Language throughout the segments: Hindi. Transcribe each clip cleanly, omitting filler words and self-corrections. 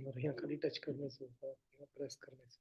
और यहाँ खाली टच करने से होता है, यहाँ प्रेस करने से।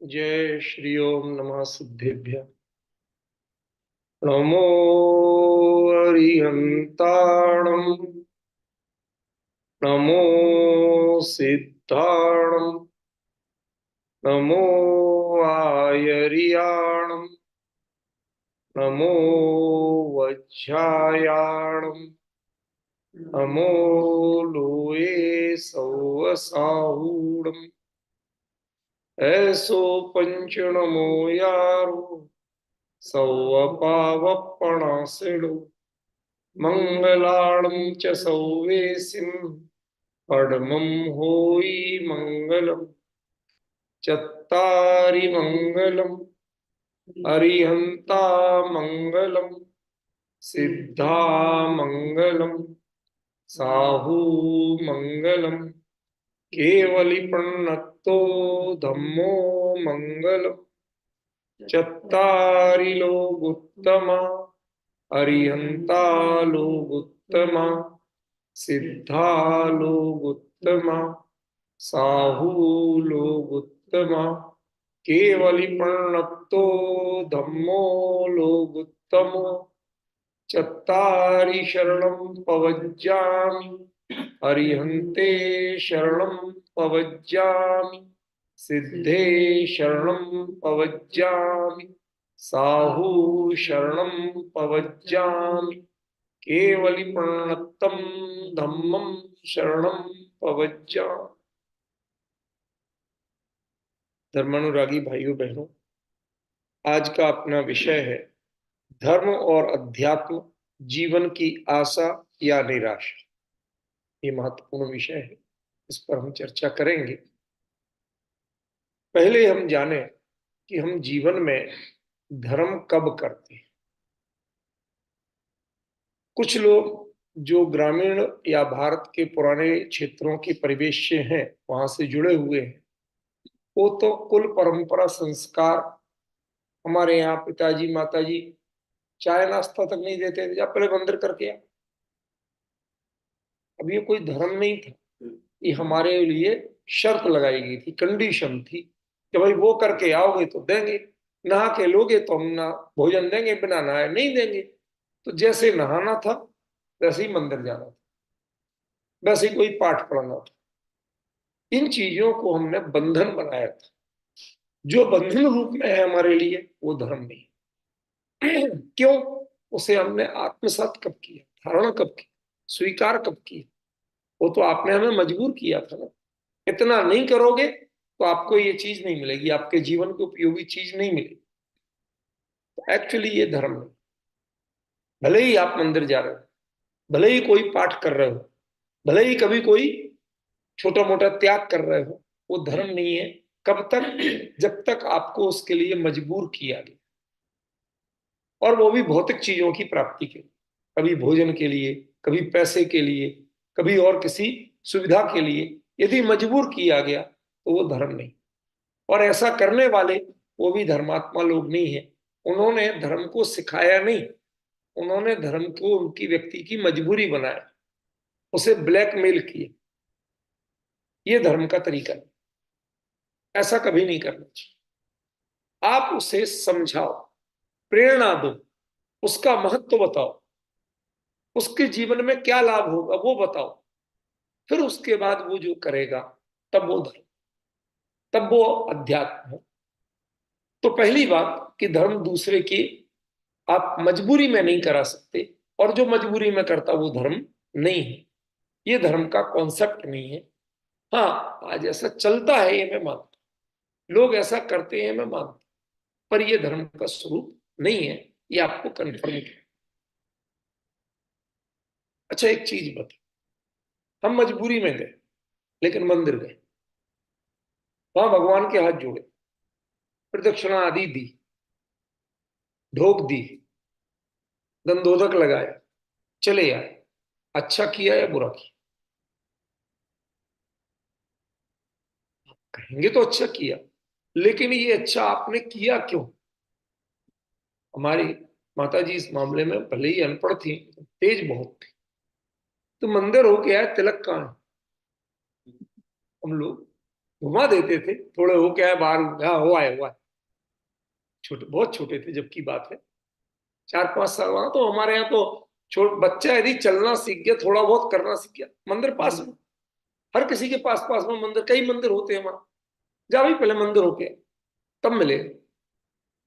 जय श्री ओम नमः सिद्धेभ्य। नमो अरिहंताणं, नमो सिद्धाणं, नमो आयर्याणं, नमो वज्रायाणं, नमो लोये सौवसाहूणम्। ऐसो पंच नमो यारो सौवपावपणासिडो, मंगलाणं च सौवेसिं पडमं होई मंगलम्। चत्तारि मंगलम् अरिहंता मंगलम्, सिद्धा मंगलम्, साहू मंगलम्, केवलिपन्नतो धम्मो मंगलम्। चत्तारि लोगुत्तमा अरिहंता लोगुत्तमा, सिद्धा लोगुत्तमा, साहू लोगुत्तमा, केवलिपन्नतो धम्मो लोगुत्तमो। चत्तारि शरणं पवज्जामि अरिहन्ते शरणं पवज्जामि, सिद्धे शरणं पवज्जामि, साहू शरणं पवज्जामि, केवलिपन्नतं धम्मं शरणं पवज्जामि। धर्मानुरागी भाइयों बहनों, आज का अपना विषय है धर्म और अध्यात्म, जीवन की आशा या निराशा। ये महत्वपूर्ण विषय है, इस पर हम चर्चा करेंगे। पहले हम जाने कि हम जीवन में धर्म कब करते हैं। कुछ लोग जो ग्रामीण या भारत के पुराने क्षेत्रों के परिवेश से हैं, वहां से जुड़े हुए हैं, वो तो कुल परंपरा संस्कार, हमारे यहाँ पिताजी माताजी चाय नाश्ता तक नहीं देते थे, जा पहले मंदिर करके आ। अब ये कोई धर्म नहीं था, ये हमारे लिए शर्त लगाई गई थी, कंडीशन थी कि भाई वो करके आओगे तो देंगे, नहा के लोगे तो हम ना भोजन देंगे, बिना नहाए नहीं देंगे। तो जैसे नहाना था वैसे ही मंदिर जाना था, वैसे ही कोई पाठ पढ़ना था। इन चीजों को हमने बंधन बनाया था। जो बंधन रूप में है हमारे लिए, वो धर्म नहीं है। क्यों? उसे हमने आत्मसात कब किया, धारण कब किया, स्वीकार कब किया? वो तो आपने हमें मजबूर किया था ना। इतना नहीं करोगे तो आपको ये चीज नहीं मिलेगी, आपके जीवन को उपयोगी चीज नहीं मिलेगी। तो एक्चुअली ये धर्म नहीं। भले ही आप मंदिर जा रहे हो, भले ही कोई पाठ कर रहे हो, भले ही कभी कोई छोटा मोटा त्याग कर रहे हो, वो धर्म नहीं है। कब तक? जब तक आपको उसके लिए मजबूर किया गया, और वो भी भौतिक चीजों की प्राप्ति के लिए। कभी भोजन के लिए, कभी पैसे के लिए, कभी और किसी सुविधा के लिए यदि मजबूर किया गया तो वो धर्म नहीं। और ऐसा करने वाले वो भी धर्मात्मा लोग नहीं है। उन्होंने धर्म को सिखाया नहीं, उन्होंने धर्म को उनकी व्यक्ति की मजबूरी बनाया, उसे ब्लैकमेल किए। ये धर्म का तरीका नहीं, ऐसा कभी नहीं करना चाहिए। आप उसे समझाओ, प्रेरणा दो, उसका महत्व बताओ, उसके जीवन में क्या लाभ होगा वो बताओ, फिर उसके बाद वो जो करेगा तब वो धर्म, तब वो अध्यात्म है। तो पहली बात कि धर्म दूसरे की आप मजबूरी में नहीं करा सकते, और जो मजबूरी में करता वो धर्म नहीं है, ये धर्म का कॉन्सेप्ट नहीं है। हाँ, आज ऐसा चलता है ये मैं मानता हूं, लोग ऐसा करते हैं मैं मानता हूं, पर ये धर्म का स्वरूप नहीं है, ये आपको कन्फर्म किया। अच्छा एक चीज बता, हम मजबूरी में गए लेकिन मंदिर गए, वहां भगवान के हाथ जोड़े, प्रदक्षिणा आदि दी, ढोक दी, दंदोदक लगाया, चले आए, अच्छा किया या बुरा किया? कहेंगे तो अच्छा किया, लेकिन ये अच्छा आपने किया क्यों? हमारी माता जी इस मामले में भले ही अनपढ़ थी, तेज बहुत थी। तो मंदिर होके आए, तिलक कहाँ है? हम लोग घुमा देते थे, थोड़े होके आए बाहर, हाँ हुआ है। छोटे, बहुत छोटे थे जब की बात है, 4-5 साल। वहां तो हमारे यहाँ तो छोट बच्चा यदि चलना सीख गया, थोड़ा बहुत करना सीख गया, मंदिर पास में, हर किसी के पास पास में मंदिर, कई मंदिर होते हैं वहां, जा भाई पहले मंदिर होके तब मिले।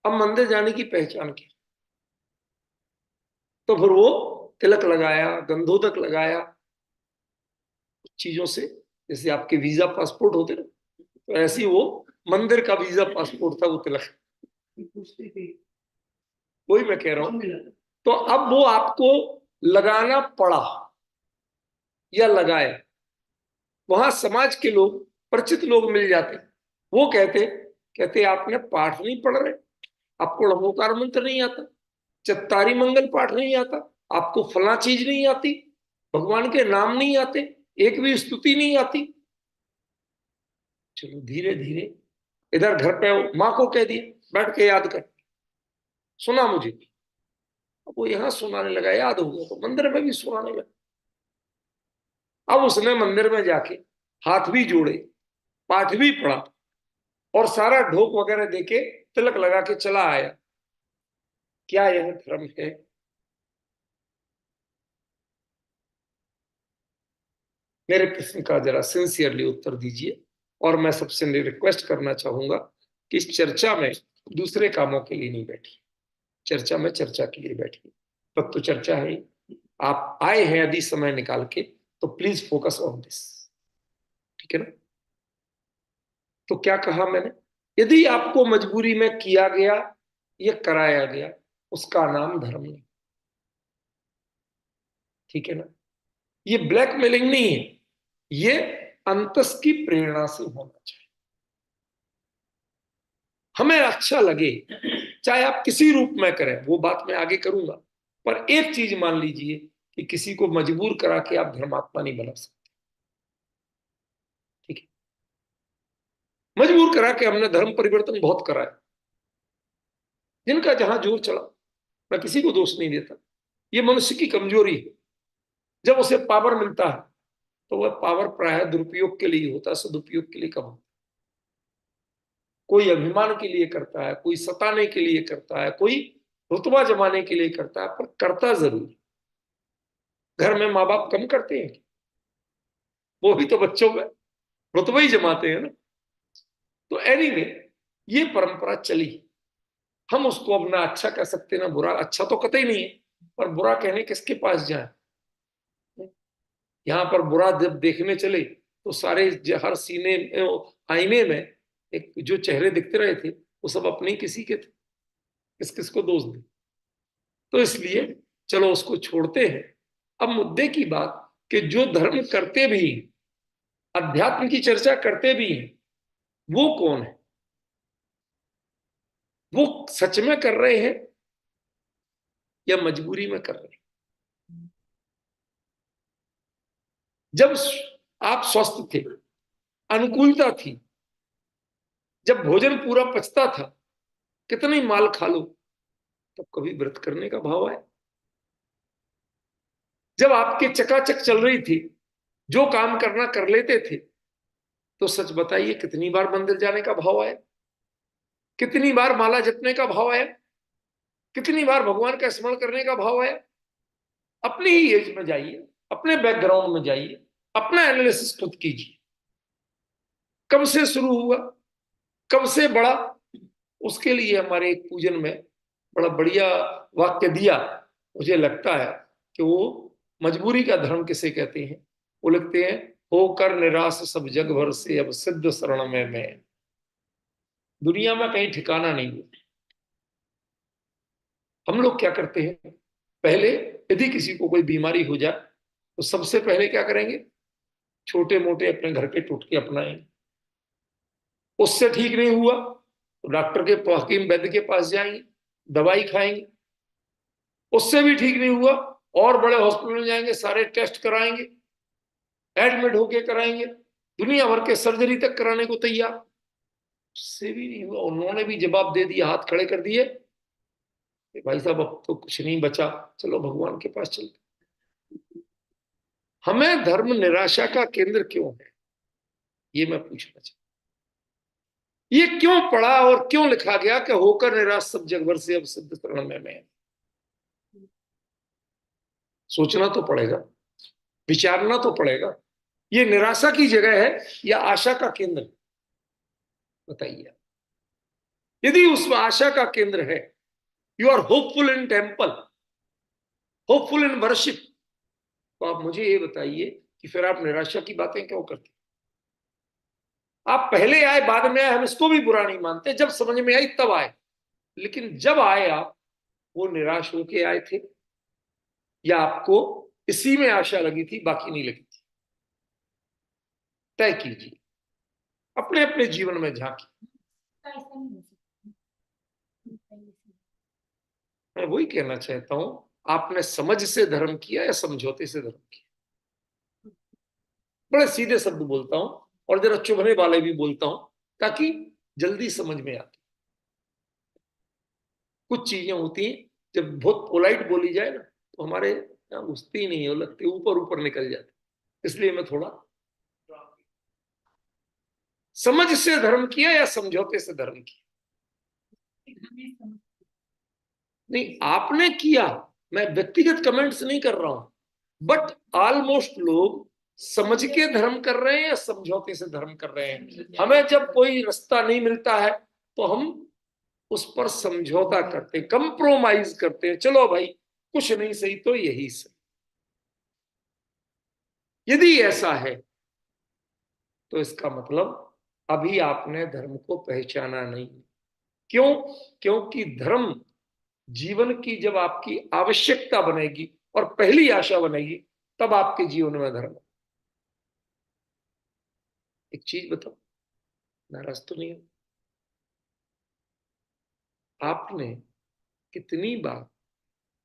अब मंदिर जाने की पहचान की, तो फिर वो तिलक लगाया, गंधोदक लगाया, चीजों से, जैसे आपके वीजा पासपोर्ट होते ना, तो ऐसे ही वो मंदिर का वीजा पासपोर्ट था वो तिलक, वही मैं कह रहा हूं। तो अब वो आपको लगाना पड़ा या लगाया, वहां समाज के लोग, परिचित लोग मिल जाते, वो कहते कहते आपने पाठ नहीं पढ़ रहे, आपको लंबोकार मंत्र नहीं आता, चत्तारी मंगल पाठ नहीं आता, आपको फला चीज नहीं आती, भगवान के नाम नहीं आते, एक भी स्तुति नहीं आती। चलो धीरे धीरे इधर घर पे माँ को कह दिया बैठ के याद कर, सुना मुझे। अब वो यहाँ सुनाने लगा, याद हो गया, तो मंदिर में भी सुनाने लगा। अब उसने मंदिर में जाके हाथ भी जोड़े, पाठ भी पढ़ा, और सारा ढोक वगैरह देके तिलक लगा के चला आया। क्या यह धर्म है? मेरे प्रश्न का जरा सिंसियरली उत्तर दीजिए, और मैं सबसे रिक्वेस्ट करना चाहूंगा कि इस चर्चा में दूसरे कामों के लिए नहीं बैठी, चर्चा में चर्चा के लिए बैठी, तब तो चर्चा है। आप आए हैं यदि समय निकाल के, तो प्लीज फोकस ऑन दिस, ठीक है ना? तो क्या कहा मैंने, यदि आपको मजबूरी में किया गया या कराया गया, उसका नाम धर्म नहीं, ठीक है ना? ये ब्लैकमेलिंग नहीं है, ये अंतस की प्रेरणा से होना चाहिए। हमें अच्छा लगे, चाहे आप किसी रूप में करें, वो बात मैं आगे करूंगा, पर एक चीज मान लीजिए कि किसी को मजबूर करा के आप धर्मात्मा नहीं बना सकते, ठीक है? मजबूर करा के हमने धर्म परिवर्तन बहुत करा है, जिनका जहां जोर चला, मैं किसी को दोष नहीं देता, ये मनुष्य की कमजोरी है। जब उसे पावर मिलता है तो वह पावर प्राय दुरुपयोग के लिए होता है, सदुपयोग के लिए कम होता है। कोई अभिमान के लिए करता है, कोई सताने के लिए करता है, कोई रुतबा जमाने के लिए करता है, पर करता जरूर। घर में माँ बाप कम करते हैं, वो भी तो बच्चों में रुतबा ही जमाते हैं ना। तो एनीवे, ये परंपरा चली, हम उसको अब ना अच्छा कह सकते ना बुरा, अच्छा तो कतई नहीं है, पर बुरा कहने किसके पास जाए? यहाँ पर बुरा जब देखने चले तो सारे हर सीने आईने में एक जो चेहरे दिखते रहे थे, वो सब अपने ही किसी के थे, किस किस को दोष दे? तो इसलिए चलो उसको छोड़ते हैं। अब मुद्दे की बात कि जो धर्म करते भी, अध्यात्म की चर्चा करते भी हैं, वो कौन है? वो सच में कर रहे हैं या मजबूरी में कर रहे हैं? जब आप स्वस्थ थे, अनुकूलता थी, जब भोजन पूरा पचता था, कितना ही माल खा लो, तब कभी व्रत करने का भाव आया? जब आपके चकाचक चल रही थी, जो काम करना कर लेते थे, तो सच बताइए कितनी बार मंदिर जाने का भाव आया? कितनी बार माला जपने का भाव आया? कितनी बार भगवान का स्मरण करने का भाव आया? अपनी ही एज में जाइए, अपने बैकग्राउंड में जाइए, अपना एनालिसिस खुद कीजिए। कब से शुरू हुआ, कब से बढ़ा? उसके लिए हमारे एक पूजन में बड़ा बढ़िया वाक्य दिया, मुझे लगता है कि वो मजबूरी का धर्म किसे कहते हैं। वो लिखते हैं, होकर निराश सब जग भर से अब सिद्ध शरण में मैं। दुनिया में कहीं ठिकाना नहीं है। हम लोग क्या करते हैं, पहले यदि किसी को कोई बीमारी हो जाए तो सबसे पहले क्या करेंगे, छोटे मोटे अपने घर के टोटके अपनाएंगे। उससे ठीक नहीं हुआ तो डॉक्टर के, हकीम वैद्य के पास जाएंगे, दवाई खाएंगे। उससे भी ठीक नहीं हुआ और बड़े हॉस्पिटल में जाएंगे, सारे टेस्ट कराएंगे, एडमिट होके कराएंगे, दुनिया भर के सर्जरी तक कराने को तैयार। उससे भी नहीं हुआ, उन्होंने भी जवाब दे दिया, हाथ खड़े कर दिए कि भाई साहब अब तो कुछ नहीं बचा, चलो भगवान के पास चलते। हमें धर्म निराशा का केंद्र क्यों है, ये मैं पूछना चाहता। ये क्यों पढ़ा और क्यों लिखा गया कि होकर निराश सब जग भर से अब सिद्ध शरण में मैं? सोचना तो पड़ेगा, विचारना तो पड़ेगा। ये निराशा की जगह है या आशा का केंद्र? बताइए। यदि उस आशा का केंद्र है, you are hopeful in temple, hopeful in worship, तो आप मुझे ये बताइए कि फिर आप निराशा की बातें क्यों करते? आप पहले आए बाद में आए, हम इसको भी बुरा नहीं मानते, जब समझ में आई तब आए। लेकिन जब आए आप, वो निराश होके आए थे या आपको इसी में आशा लगी थी, बाकी नहीं लगी थी? तय कीजिए, अपने अपने जीवन में झांकी। मैं वही कहना चाहता हूं, आपने समझ से धर्म किया या समझौते से धर्म किया? बड़े सीधे शब्द बोलता हूं और जरा चुभने वाले भी बोलता हूं, ताकि जल्दी समझ में आती। कुछ चीजें होती हैं जब बहुत पोलाइट बोली जाए ना, तो हमारे यहाँ घुसती ही नहीं है, लगती ऊपर ऊपर निकल जाती। इसलिए मैं थोड़ा, समझ से धर्म किया या समझौते से धर्म किया? नहीं, आपने किया, मैं व्यक्तिगत कमेंट्स नहीं कर रहा हूं, बट ऑलमोस्ट लोग समझ के धर्म कर रहे हैं या समझौते से धर्म कर रहे हैं। हमें जब कोई रास्ता नहीं मिलता है तो हम उस पर समझौता करते, कंप्रोमाइज करते हैं, चलो भाई कुछ नहीं सही तो यही सही। यदि ऐसा है तो इसका मतलब अभी आपने धर्म को पहचाना नहीं। क्यों? क्योंकि धर्म जीवन की जब आपकी आवश्यकता बनेगी और पहली आशा बनेगी, तब आपके जीवन में धर्म। एक चीज बताओ, नाराज तो नहीं हो? आपने कितनी बार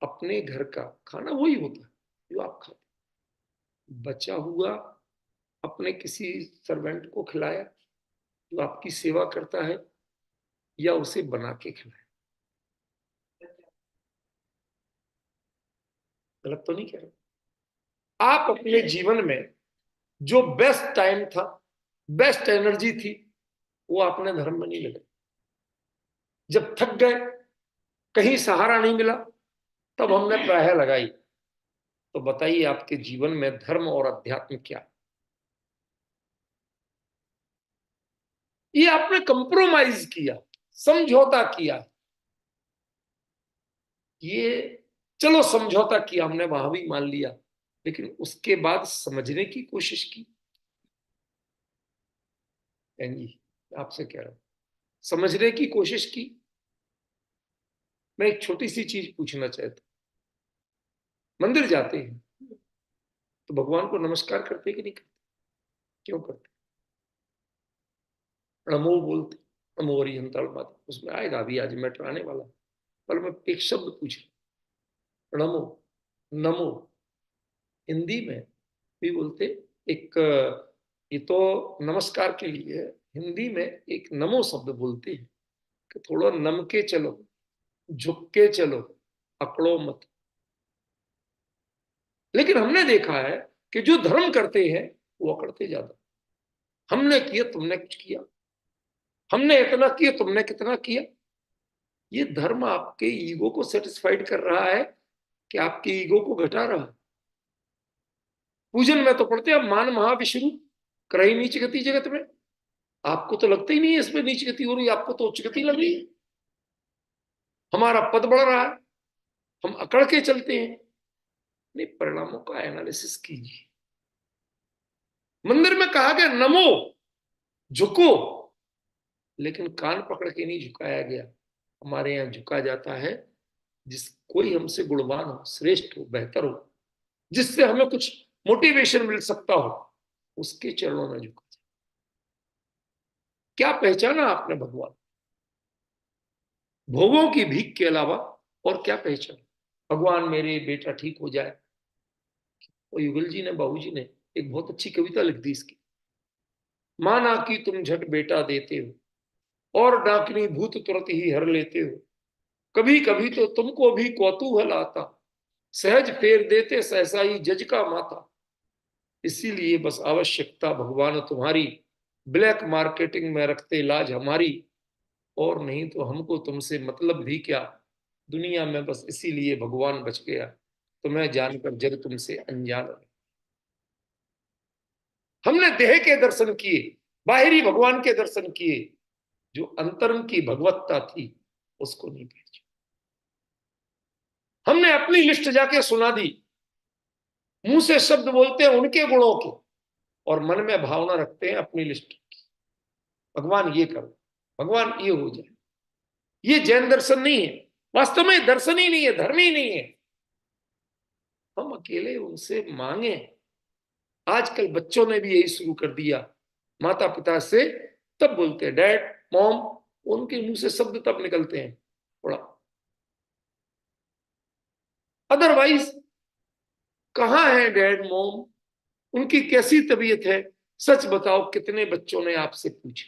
अपने घर का खाना, वही होता है जो आप खाते, बचा हुआ अपने किसी सर्वेंट को खिलाया जो आपकी सेवा करता है, या उसे बना के खिलाया? गलत तो नहीं कह रहा? आप अपने जीवन में जो बेस्ट टाइम था, बेस्ट एनर्जी थी, वो आपने धर्म में नहीं लगाई। जब थक गए, कहीं सहारा नहीं मिला, तब हमने प्राह लगाई। तो बताइए आपके जीवन में धर्म और अध्यात्म क्या? ये आपने कंप्रोमाइज किया, समझौता किया। ये, चलो समझौता किया हमने, वहां भी मान लिया, लेकिन उसके बाद समझने की कोशिश की? जी, आपसे कह रहा हूं, समझने की कोशिश की? मैं एक छोटी सी चीज पूछना चाहता हूं, मंदिर जाते हैं तो भगवान को नमस्कार करते कि नहीं करते? क्यों करते? नमो बोलते, नमो हरिहंताल माता, उसमें आएगा अभी, आज मैटर आने वाला। पर मैं एक शब्द पूछ, नमो, नमो हिंदी में भी बोलते, एक ये तो नमस्कार के लिए है। हिंदी में एक नमो शब्द बोलते हैं कि थोड़ा नम के चलो, झुक के चलो, अकड़ो मत। लेकिन हमने देखा है कि जो धर्म करते हैं वो अकड़ते ज्यादा। हमने किया, तुमने कुछ किया, हमने इतना किया, तुमने कितना किया। ये धर्म आपके ईगो को सेटिस्फाइड कर रहा है कि आपके ईगो को घटा रहा है। पूजन में तो पढ़ते हैं मान महाविष्णु करई नीच गति जगत में। आपको तो लगता ही नहीं है इसमें नीच गति हो रही, आपको तो उच्च गति लग रही है। हमारा पद बढ़ रहा है, हम अकड़ के चलते हैं। नहीं, परिणामों का एनालिसिस कीजिए। मंदिर में कहा गया नमो, झुको, लेकिन कान पकड़ के नहीं झुकाया गया। हमारे यहाँ झुका जाता है जिस कोई हमसे गुणवान हो, श्रेष्ठ हो, बेहतर हो, जिससे हमें कुछ मोटिवेशन मिल सकता हो, उसके चरणों में झुका। क्या पहचाना आपने भगवान? भोगों की भीख के अलावा और क्या पहचान? भगवान मेरे बेटा ठीक हो जाए। और युगल जी ने, बाबूजी ने एक बहुत अच्छी कविता लिख दी इसकी। माना कि तुम झट बेटा देते हो और डाकनी भूत तुरंत ही हर लेते हो। कभी कभी तो तुमको भी कौतूहल आता, सहज फेर देते सहसा ही जज का माथा। इसीलिए बस आवश्यकता भगवान तुम्हारी, ब्लैक मार्केटिंग में रखते लाज हमारी। और नहीं तो हमको तुमसे मतलब भी क्या, दुनिया में बस इसीलिए भगवान बच गया, तुम्हें जानकर जग तुमसे अनजान रहे। हमने देह के दर्शन किए, बाहरी भगवान के दर्शन किए, जो अंतरंग की भगवत्ता थी उसको नहीं पहचाना। हमने अपनी लिस्ट जाके सुना दी, मुंह से शब्द बोलते हैं उनके गुणों के और मन में भावना रखते हैं अपनी लिस्ट की। भगवान ये करो, भगवान ये हो जाए। ये जैन दर्शन नहीं है, वास्तव में दर्शन ही नहीं है, धर्म ही नहीं है। हम अकेले उनसे मांगे। आजकल बच्चों ने भी यही शुरू कर दिया, माता पिता से तब बोलते हैं डैड मॉम, उनके मुंह से शब्द तब निकलते हैं थोड़ा, अदरवाइज कहाँ है डैड मॉम, उनकी कैसी तबीयत है? सच बताओ कितने बच्चों ने आपसे पूछे?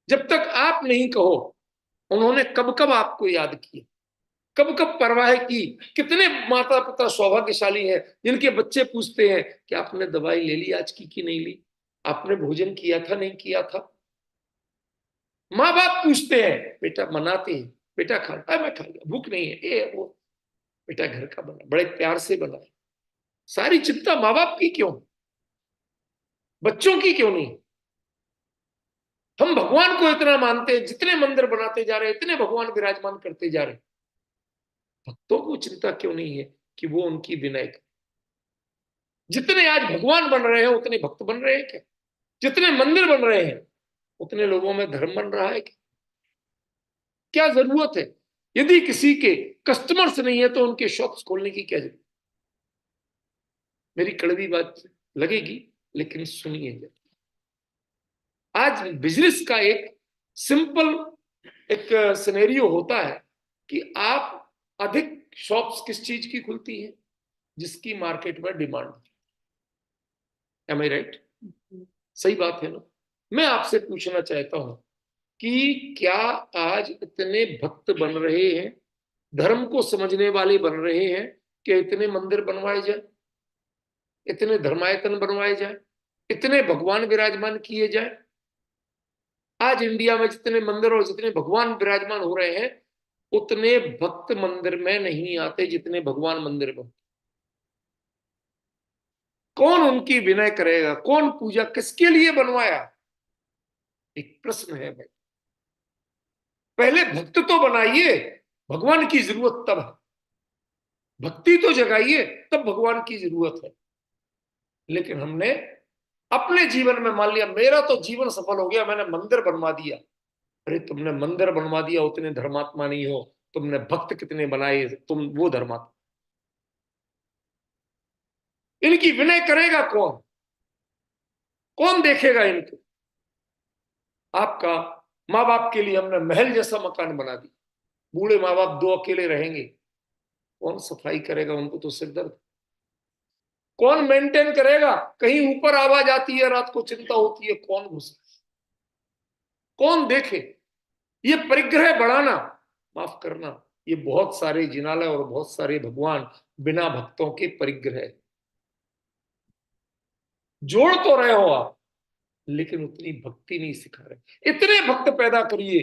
जब तक आप नहीं कहो उन्होंने कब कब आपको याद किया, कब कब परवाह की? कितने माता पिता सौभाग्यशाली हैं जिनके बच्चे पूछते हैं कि आपने दवाई ले ली आज की कि नहीं ली, आपने भोजन किया था नहीं किया था। माँ बाप पूछते हैं, बेटा मनाते हैं, बेटा खा, मैं खा लिया, भूख नहीं है, ये वो, बेटा घर का बना, बड़े प्यार से बना है। सारी चिंता माँ बाप की क्यों, बच्चों की क्यों नहीं? हम भगवान को इतना मानते हैं, जितने मंदिर बनाते जा रहे हैं इतने भगवान विराजमान करते जा रहे हैं, भक्तों को चिंता क्यों नहीं है कि वो उनकी विनय करें? जितने आज भगवान बन रहे हैं उतने भक्त बन रहे हैं क्या? जितने मंदिर बन रहे हैं उतने लोगों में धर्म बन रहा है क्या? क्या जरूरत है? यदि किसी के कस्टमर्स नहीं है तो उनके शॉप्स खोलने की क्या जरूरत? मेरी कड़वी बात लगेगी लेकिन सुनिए। आज बिजनेस का एक सिंपल एक सिनेरियो होता है कि आप अधिक शॉप्स किस चीज की खुलती है? जिसकी मार्केट में डिमांड। एम आई राइट? सही बात है ना? मैं आपसे पूछना चाहता हूं कि क्या आज इतने भक्त बन रहे हैं, धर्म को समझने वाले बन रहे हैं कि इतने मंदिर बनवाए जाए, इतने धर्मायतन बनवाए जाए, इतने भगवान विराजमान किए जाए? आज इंडिया में जितने मंदिर और जितने भगवान विराजमान हो रहे हैं उतने भक्त मंदिर में नहीं आते जितने भगवान मंदिर में। कौन उनकी विनय करेगा? कौन पूजा किसके लिए बनवाया? एक प्रश्न है भाई। पहले भक्त तो बनाइए, भगवान की जरूरत तब है। भक्ति तो जगाइए तब भगवान की जरूरत है। लेकिन हमने अपने जीवन में मान लिया मेरा तो जीवन सफल हो गया, मैंने मंदिर बनवा दिया। अरे तुमने मंदिर बनवा दिया उतने धर्मात्मा नहीं हो, तुमने भक्त कितने बनाए तुम वो धर्मात्मा। इनकी विनय करेगा कौन? कौन देखेगा इनको? आपका माँ बाप के लिए हमने महल जैसा मकान बना दिया, बूढ़े माँ बाप दो अकेले रहेंगे, कौन सफाई करेगा? उनको तो सिर दर्द। कौन मेंटेन करेगा? कहीं ऊपर आवाज आती है, रात को चिंता होती है, कौन घुसे, कौन देखे? ये परिग्रह बढ़ाना, माफ करना, ये बहुत सारे जिनालय और बहुत सारे भगवान बिना भक्तों के परिग्रह। जोड़ तो रहे हो आप, लेकिन उतनी भक्ति नहीं सिखा रहे। इतने भक्त पैदा करिए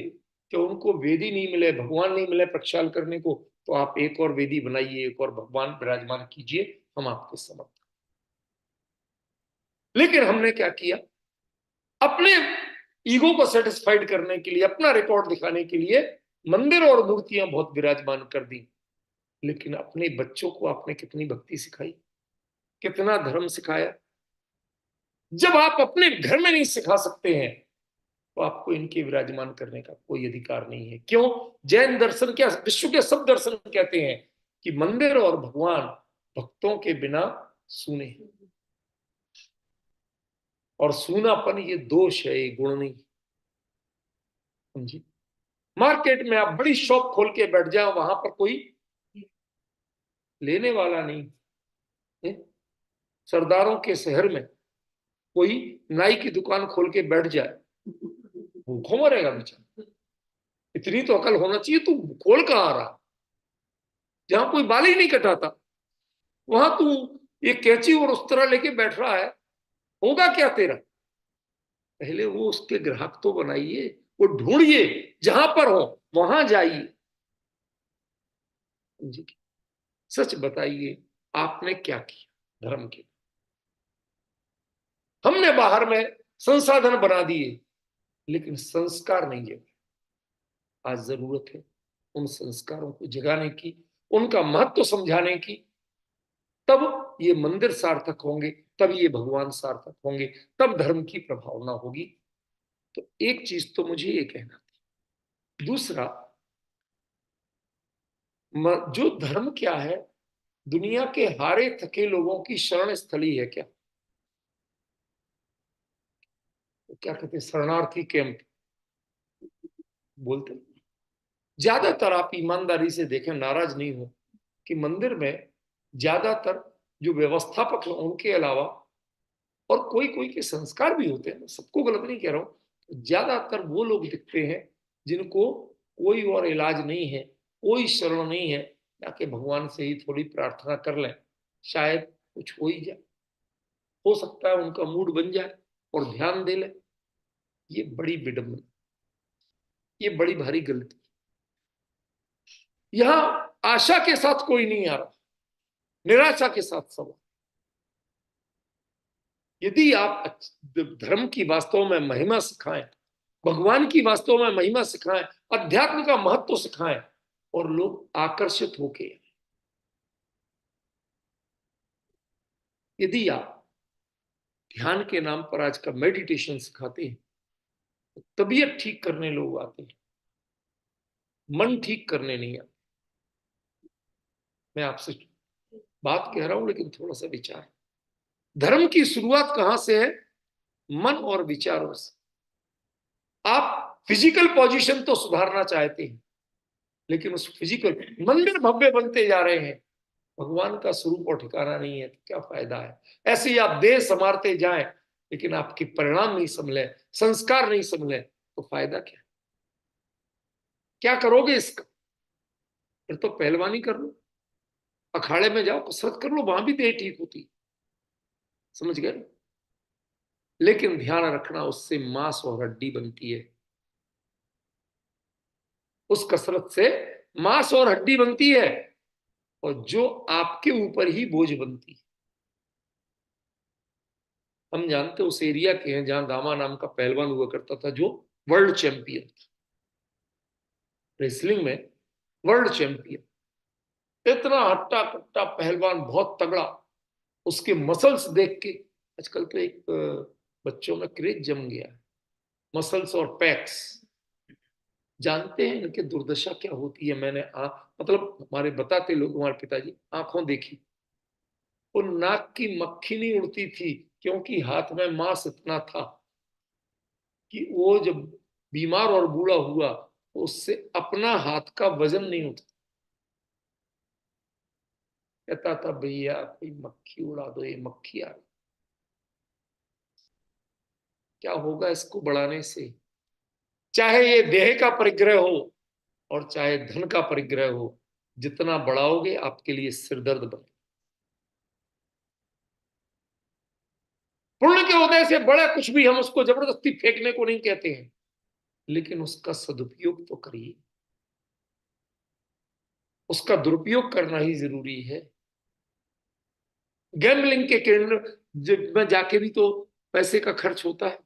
कि उनको वेदी नहीं मिले, भगवान नहीं मिले प्रक्षाल करने को, तो आप एक और वेदी बनाइए, एक और भगवान विराजमान कीजिए, हम आपके समर्थ। लेकिन हमने क्या किया? अपने ईगो को सेटिस्फाइड करने के लिए, अपना रिकॉर्ड दिखाने के लिए मंदिर और मूर्तियां बहुत विराजमान कर दी। लेकिन अपने बच्चों को आपने कितनी भक्ति सिखाई, कितना धर्म सिखाया? जब आप अपने घर में नहीं सिखा सकते हैं, तो आपको इनके विराजमान करने का कोई अधिकार नहीं है। क्यों? जैन दर्शन क्या, विश्व के सब दर्शन कहते हैं कि मंदिर और भगवान भक्तों के बिना सूने हैं। और सूनापन ये दोष है, ये गुण नहीं। समझिए, मार्केट में आप बड़ी शॉप खोल के बैठ जाओ, वहां पर कोई लेने वाला नहीं है। सरदारों के शहर में कोई नाई की दुकान खोल के बैठ जाए, भूखों मरेगा बेचारा। इतनी तो अकल होना चाहिए, तू खोल कहाँ रहा? जहां कोई बाल ही नहीं कटाता, वहां तू एक कैंची और उस तरह लेके बैठ रहा है, होगा क्या तेरा? पहले वो उसके ग्राहक तो बनाइए, वो ढूंढिए, जहां पर हो वहां जाइए। जी, सच बताइए, आपने क्या किया धर्म के? हमने बाहर में संसाधन बना दिए, लेकिन संस्कार नहीं है। आज जरूरत है उन संस्कारों को जगाने की, उनका महत्व समझाने की। तब ये मंदिर सार्थक होंगे, तब ये भगवान सार्थक होंगे, तब धर्म की प्रभावना होगी। तो एक चीज तो मुझे ये कहना थी। दूसरा, जो धर्म क्या है, दुनिया के हारे थके लोगों की शरण स्थली है क्या? तो क्या कहते हैं, शरणार्थी कैंप बोलते हैं। ज्यादातर आप ईमानदारी से देखें, नाराज नहीं हो, कि मंदिर में ज्यादातर जो व्यवस्थापक हैं उनके अलावा, और कोई कोई के संस्कार भी होते हैं, सबको गलत नहीं कह रहा हूं, ज्यादातर वो लोग दिखते हैं जिनको कोई और इलाज नहीं है, कोई शरण नहीं है। जाके भगवान से ही थोड़ी प्रार्थना कर लें, शायद कुछ हो ही जाए, हो सकता है उनका मूड बन जाए और ध्यान दे ले। ये बड़ी विडंबना, ये बड़ी भारी गलती। यहां आशा के साथ कोई नहीं आ रहा, निराशा के साथ सब। यदि आप धर्म की वास्तव में महिमा सिखाएं, भगवान की वास्तव में महिमा सिखाएं, अध्यात्म का महत्व सिखाएं, और लोग आकर्षित होके, यदि आप ध्यान के नाम पर आज का मेडिटेशन सिखाते हैं, तो तबीयत ठीक करने लोग आते हैं, मन ठीक करने नहीं आते। मैं आपसे बात कह रहा हूं, लेकिन थोड़ा सा विचार। धर्म की शुरुआत कहां से है? मन और विचारों से। आप फिजिकल पोजीशन तो सुधारना चाहते हैं, लेकिन उस फिजिकल मंदिर भव्य बनते जा रहे हैं, भगवान का स्वरूप और ठिकाना नहीं है, तो क्या फायदा है? ऐसे ही आप देह संवारते जाएं, लेकिन आपके परिणाम नहीं संभले, संस्कार नहीं संभले, तो फायदा क्या? क्या करोगे इसका? फिर तो पहलवानी कर लो, अखाड़े में जाओ, कसरत कर लो, वहां भी देह ठीक होती। समझ गए? लेकिन ध्यान रखना, उससे मांस और हड्डी बनती है। उस कसरत से मांस और हड्डी बनती है, और जो आपके ऊपर ही बोझ बनती है। हम जानते उस एरिया के हैं जहां दामा नाम का पहलवान हुआ करता था, जो वर्ल्ड चैंपियन, रेसलिंग में वर्ल्ड चैंपियन, इतना हट्टा कट्टा पहलवान, बहुत तगड़ा। उसके मसल्स देख के आजकल तो एक बच्चों में क्रेज जम गया है, मसल्स और पैक्स। जानते हैं इनके दुर्दशा क्या होती है? मैंने मतलब हमारे बताते लोग, हमारे पिताजी आंखों देखी, वो नाक की मक्खी नहीं उड़ती थी, क्योंकि हाथ में मांस इतना था कि वो जब बीमार और बूढ़ा हुआ, तो उससे अपना हाथ का वजन नहीं उठता। कहता था भैया कोई मक्खी उड़ा दो, ये मक्खी आ रही, क्या होगा इसको बढ़ाने से? चाहे ये देह का परिग्रह हो और चाहे धन का परिग्रह हो, जितना बढ़ाओगे आपके लिए सिरदर्द बने। पुण्य के उदय से बड़ा कुछ भी हम उसको जबरदस्ती फेंकने को नहीं कहते हैं, लेकिन उसका सदुपयोग तो करिए। उसका दुरुपयोग करना ही जरूरी है। गैम्बलिंग के केंद्र में जाके भी तो पैसे का खर्च होता है,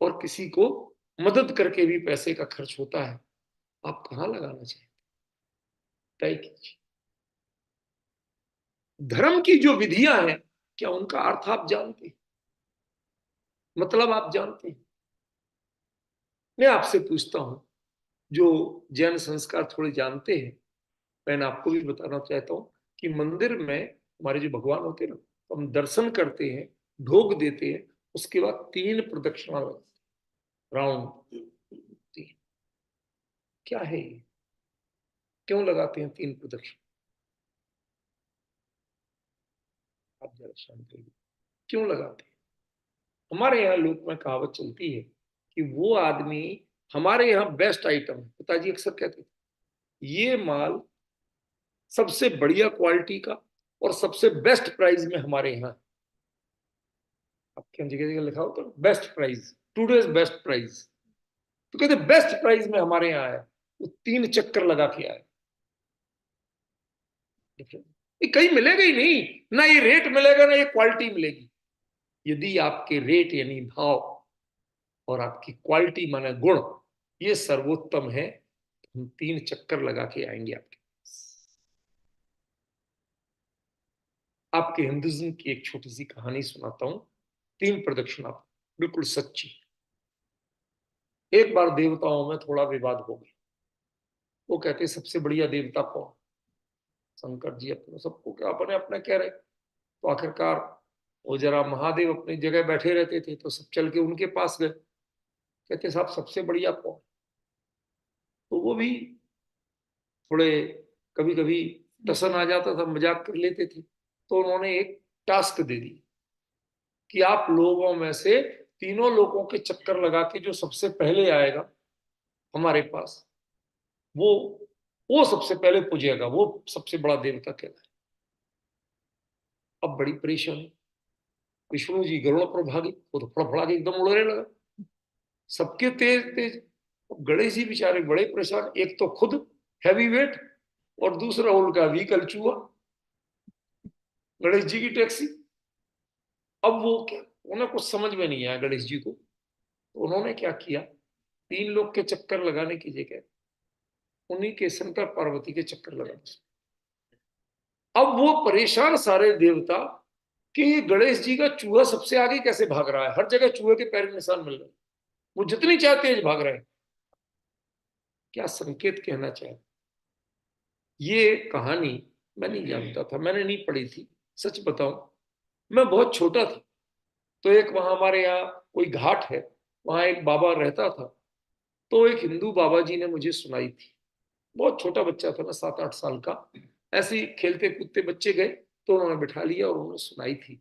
और किसी को मदद करके भी पैसे का खर्च होता है। आप कहां लगाना चाहते, तय कीजिए। धर्म की जो विधियां हैं, क्या उनका अर्थ आप जानते हैं? मतलब आप जानते हैं? मैं आपसे पूछता हूं, जो जैन संस्कार थोड़े जानते हैं, मैं आपको भी बताना चाहता हूं कि मंदिर में हमारे जो भगवान होते हैं ना, तो हम दर्शन करते हैं, ढोक देते हैं, उसके बाद 3 प्रदक्षिणा लगाते हैं, राउंड 3। क्या है ये? क्यों लगाते हैं 3 प्रदक्षिणा? आप जरा शांत रहिए। क्यों लगाते हैं? हमारे यहाँ लोक में कहावत चलती है कि वो आदमी, हमारे यहाँ बेस्ट आइटम, पिताजी अक्सर कहते थे, ये माल सबसे बढ़िया क्वालिटी का और सबसे बेस्ट प्राइस में हमारे यहाँ। आपके जगह जगह लिखा होता है best price, today's best price. तो कहते बेस्ट प्राइस में हमारे यहाँ आया, वो 3 चक्कर लगा के आया। ये कहीं मिलेगा ही नहीं, ना ये रेट मिलेगा ना ये क्वालिटी मिलेगी। यदि आपके रेट यानी भाव और आपकी क्वालिटी माने गुण ये सर्वोत्तम है, तो हम 3 चक्कर लगा के आएंगे आपके पास। आपके हिंदुज्म की एक छोटी सी कहानी सुनाता हूं, 3 प्रदक्षिणा, बिल्कुल सच्ची। एक बार देवताओं में थोड़ा विवाद हो गया। वो कहते सबसे बढ़िया देवता कौन? शंकर जी अपने सबको क्या अपने अपने कह रहे। तो आखिरकार वो जरा महादेव अपनी जगह बैठे रहते थे, तो सब चल के उनके पास गए। कहते साहब सबसे बढ़िया कौन? तो वो भी थोड़े कभी कभी टसन आ जाता था, मजाक कर लेते थे। तो उन्होंने एक टास्क दे दी कि आप लोगों में से तीनों लोगों के चक्कर लगा के जो सबसे पहले आएगा हमारे पास, वो वो सबसे पहले पूजेगा, वो सबसे बड़ा देवता कहलाए। अब बड़ी परेशानी, विष्णु जी गरुड़ पर भागे, वो तो फड़फड़ा के एकदम उड़ने लगा, सबके तेज तेज। गणेश जी बेचारे बड़े परेशान, एक तो खुद हैवी वेट और दूसरा उनका व्हीकल चूहा, गणेश जी की टैक्सी। अब वो क्या, उन्हें कुछ समझ में नहीं आया गणेश जी को। तो उन्होंने क्या किया, 3 लोग के चक्कर लगाने की जगह उन्हीं के शंकर पार्वती के चक्कर लगा दिए। अब वो परेशान सारे देवता कि गणेश जी का चूहा सबसे आगे कैसे भाग रहा है, हर जगह चूहे के पैर निशान मिल रहे, वो जितनी चाहे तेज भाग रहे हैं। क्या संकेत कहना चाहे? ये कहानी मैं नहीं जानता था, मैंने नहीं पढ़ी थी, सच बताऊं मैं बहुत छोटा था। तो एक वहां हमारे यहाँ कोई घाट है, वहां एक बाबा रहता था। तो एक हिंदू बाबा जी ने मुझे सुनाई थी। बहुत छोटा बच्चा था मैं, 7-8 साल का। ऐसे ही खेलते कूदते बच्चे गए, तो उन्होंने बिठा लिया और उन्होंने सुनाई थी।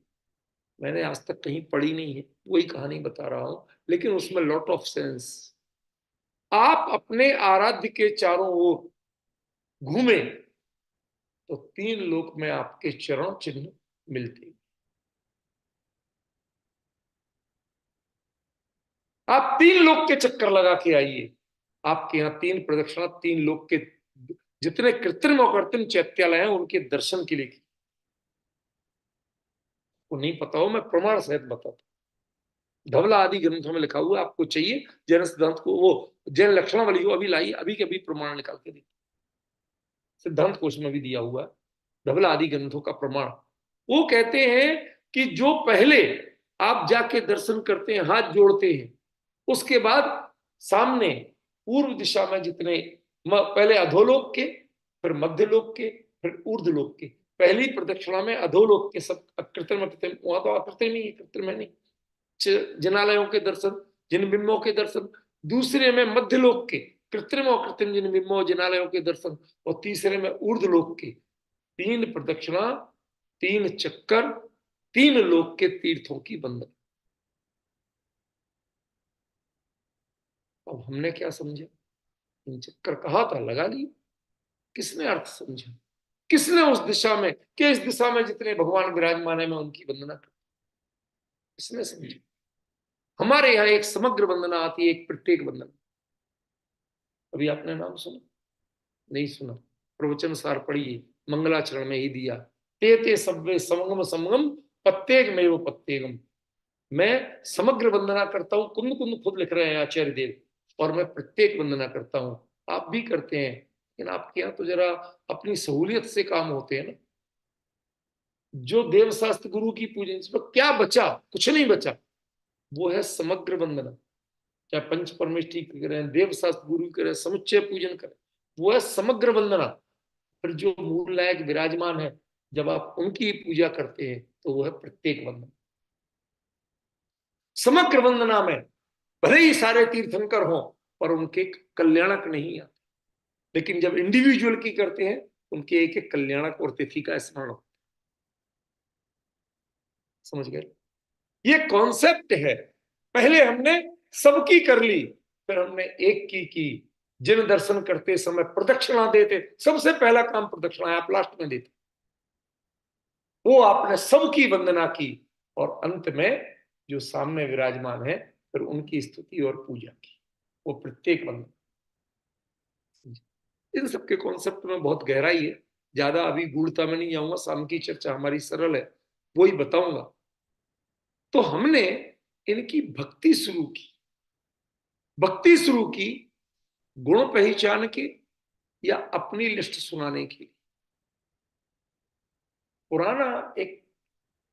मैंने आज तक कहीं पढ़ी नहीं है, वही कहानी बता रहा हूं, लेकिन उसमें लॉट ऑफ सेंस। आप अपने आराध्य के चारों ओर घूमे तो 3 लोक में आपके चरण चिन्ह मिलते। आप 3 लोक के चक्कर लगा के आइए, आपके यहाँ 3 प्रदक्षिणा 3 लोक के जितने कृत्रिम और कृत्रिम चैत्यालय हैं उनके दर्शन के लिए। को नहीं पता हो, मैं प्रमाण सहित बताता। धवला आदि ग्रंथों में लिखा हुआ, आपको चाहिए जैन सिद्धांत को, वो जैन लक्षणावली हो अभी लाई, अभी के अभी प्रमाण निकाल के दी, सिद्धांत कोश में भी दिया हुआ है धवला आदि ग्रंथों का प्रमाण। वो कहते हैं कि जो पहले आप जाके दर्शन करते हैं, हाथ जोड़ते हैं, उसके बाद सामने पूर्व दिशा में जितने, पहले अधोलोक के, फिर मध्यलोक के, फिर ऊर्ध्वलोक के। पहली प्रदक्षिणा में अधोलोक के सब कृत्रिम वहां तो अकृत्रिम ही, कृत्रिम है नहीं, जिनालयों के दर्शन, जिन बिंबों के दर्शन। दूसरे में मध्यलोक के कृत्रिम और कृत्रिम जिन बिंबों जिनालयों के दर्शन। और तीसरे में ऊर्ध्वलोक के 3 प्रदक्षिणा, 3 चक्कर, 3 लोक के तीर्थों की वंदना। अब हमने क्या समझा? इन चक्कर कहा था, लगा लिया। किसने अर्थ समझा? किसने उस दिशा में, कि इस दिशा में जितने भगवान विराजमान है मैं उनकी वंदना करूं? किसने समझा? हमारे यहाँ एक समग्र वंदना आती है, एक प्रत्येक वंदना। अभी आपने नाम सुना? नहीं सुना? प्रवचन सार पढ़िए, मंगलाचरण में ही दिया। ते ते सब्वे समगम समगम, प्रत्येक में वो प्रत्येकम। मैं समग्र वंदना करता हूं, कुंद कुंद खुद लिख रहे हैं आचार्य देव, और मैं प्रत्येक वंदना करता हूं। आप भी करते हैं, लेकिन आपके यहाँ तो जरा अपनी सहूलियत से काम होते हैं ना। जो देवशास्त्र गुरु की पूजन, इसमें क्या बचा? कुछ नहीं बचा। वो है समग्र वंदना। चाहे पंच परमेष्ठी करें, देवशास्त्र गुरु करें, समुच्चय पूजन करें, वो है समग्र वंदना। फिर जो मूल नायक विराजमान है, जब आप उनकी पूजा करते हैं तो वो है प्रत्येक वंदना। समग्र वंदना में भले ही सारे तीर्थंकर हों, पर उनके कल्याणक नहीं आते। लेकिन जब इंडिविजुअल की करते हैं, उनके एक एक कल्याणक और तिथि का स्मरण हो। समझ गए? ये कॉन्सेप्ट है। पहले हमने सबकी कर ली, फिर हमने एक की। जिन दर्शन करते समय प्रदक्षिणा देते, सबसे पहला काम प्रदक्षिणा है, आप लास्ट में देते। वो आपने सबकी वंदना की, और अंत में जो सामने विराजमान है, फिर उनकी स्तुति और पूजा की। वो प्रत्येक वंदना। इन सबके कॉन्सेप्ट में बहुत गहराई है, ज्यादा अभी गूढ़ता में नहीं जाऊंगा, शाम की चर्चा हमारी सरल है, वही बताऊंगा। तो हमने इनकी भक्ति शुरू की। भक्ति शुरू की गुण पहचान के, या अपनी लिस्ट सुनाने के लिए? पुराना एक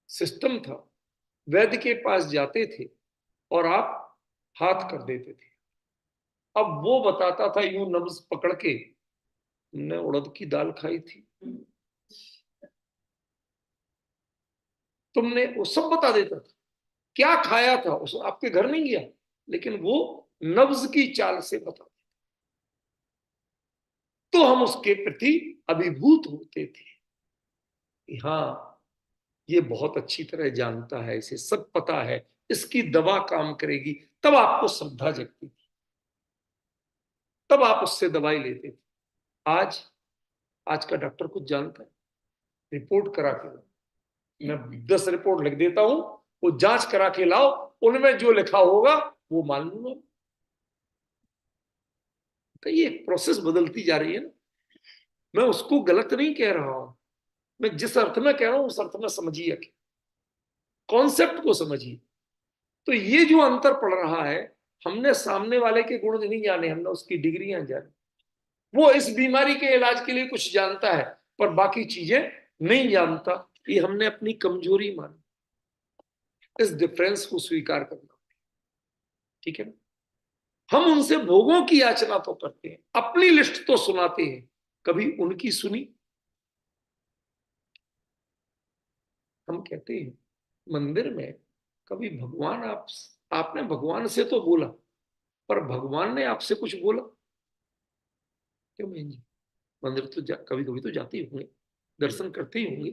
सिस्टम था, वैद्य के पास जाते थे और आप हाथ कर देते थे। अब वो बताता था यूं नब्ज पकड़ के, तुमने उड़द की दाल खाई थी, तुमने, वो सब बता देता था। क्या खाया था उस, आपके घर नहीं गया, लेकिन वो नब्ज की चाल से बता। तो हम उसके प्रति अभिभूत होते थे कि हाँ, ये बहुत अच्छी तरह जानता है, इसे सब पता है, इसकी दवा काम करेगी। तब आपको श्रद्धा जगती थी, तब आप उससे दवाई लेते थे। आज, आज का डॉक्टर कुछ जानता है? रिपोर्ट करा के लाओ, मैं 10 रिपोर्ट लिख देता हूं, वो जांच करा के लाओ, उनमें जो लिखा होगा वो मान लूंगा। तो ये प्रोसेस बदलती जा रही है ना। मैं उसको गलत नहीं कह रहा हूं, मैं जिस अर्थ में कह रहा हूं उस अर्थ में समझिए, कॉन्सेप्ट को समझिए। तो ये जो अंतर पड़ रहा है, हमने सामने वाले के गुण नहीं जाने, हमने उसकी डिग्रियां जानी। वो इस बीमारी के इलाज के लिए कुछ जानता है, पर बाकी चीजें नहीं जानता। ये हमने अपनी कमजोरी मानी। इस डिफरेंस को स्वीकार करना, ठीक है ना? हम उनसे भोगों की याचना तो करते हैं, अपनी लिस्ट तो सुनाते हैं, कभी उनकी सुनी? हम कहते हैं मंदिर में कभी भगवान, आपने भगवान से तो बोला, पर भगवान ने आपसे कुछ बोला? क्यों बहन जी? मंदिर तो कभी कभी तो जाते ही होंगे, दर्शन करते ही होंगे,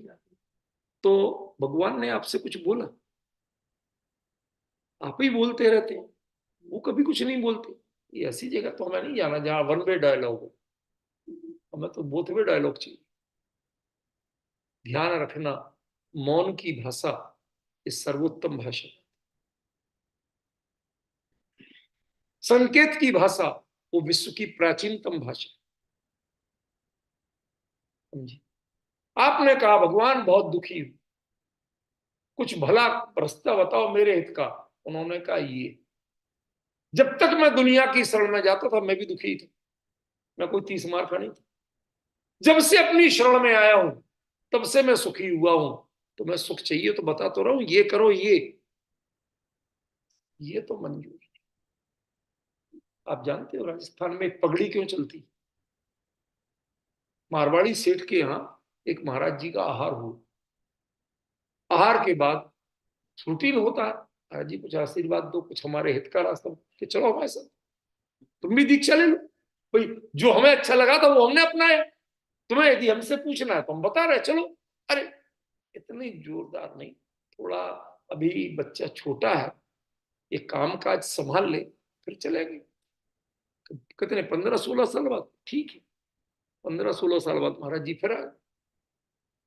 तो भगवान ने आपसे कुछ बोला? आप ही बोलते रहते हैं, वो कभी कुछ नहीं बोलते। ये ऐसी जगह तो हमें नहीं जाना जहां वन वे डायलॉग हो, हमें तो बोथ वे डायलॉग चाहिए। ध्यान रखना, मौन की भाषा इस सर्वोत्तम भाषा, संकेत की भाषा वो विश्व की प्राचीनतम भाषा। समझिए, आपने कहा भगवान बहुत दुखी हूं, कुछ भला रास्ता बताओ मेरे हित का। उन्होंने कहा ये, जब तक मैं दुनिया की शरण में जाता था मैं भी दुखी था, मैं कोई 30 मार खा नहीं था। जब से अपनी शरण में आया हूं, तब से मैं सुखी हुआ हूं। तो मैं सुख चाहिए तो बता तो रहा हूं, ये करो ये तो मंजूर। आप जानते हो राजस्थान में एक पगड़ी क्यों चलती? मारवाड़ी सेठ के यहाँ एक महाराज जी का आहार हुआ। आहार के बाद रूटीन होता है, महाराज जी कुछ आशीर्वाद दो, कुछ हमारे हित का रास्ता, कि चलो हमारे साथ, तुम भी दीक्षा ले लो। भाई जो हमें अच्छा लगा था वो हमने अपनाया, तुम्हें यदि हमसे पूछना है तो हम बता रहे, चलो। अरे इतनी जोरदार नहीं, थोड़ा अभी बच्चा छोटा है, ये काम काज संभाल ले, फिर चलेंगे। कितने 15-16 साल बाद? ठीक है, 15-16 साल बाद महाराज जी फिर आए।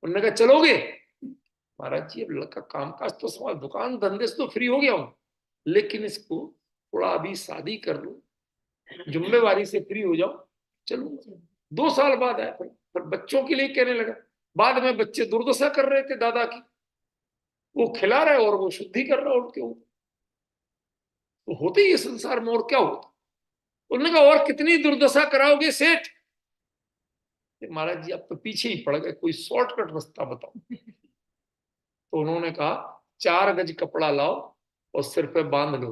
उन्होंने कहा चलोगे? महाराज जी अब लड़का काम काज तो संभाल, दुकान धंधे से तो फ्री हो गया हूं, लेकिन इसको थोड़ा अभी शादी कर लो, जिम्मेवारी से फ्री हो जाओ, चलो। 2 साल बाद आया, फिर बच्चों के लिए कहने लगा। बाद में बच्चे दुर्दशा कर रहे थे दादा की, वो खिला रहा है और वो शुद्धि कर रहा है उनके ऊपर। तो होते ही संसार में, और क्या होता। उन्होंने कहा और कितनी दुर्दशा कराओगे सेठ? महाराज जी आप तो पीछे ही पड़ गए, कोई शॉर्टकट रास्ता बताओ। तो उन्होंने कहा 4 गज कपड़ा लाओ और सिर पे बांध लो,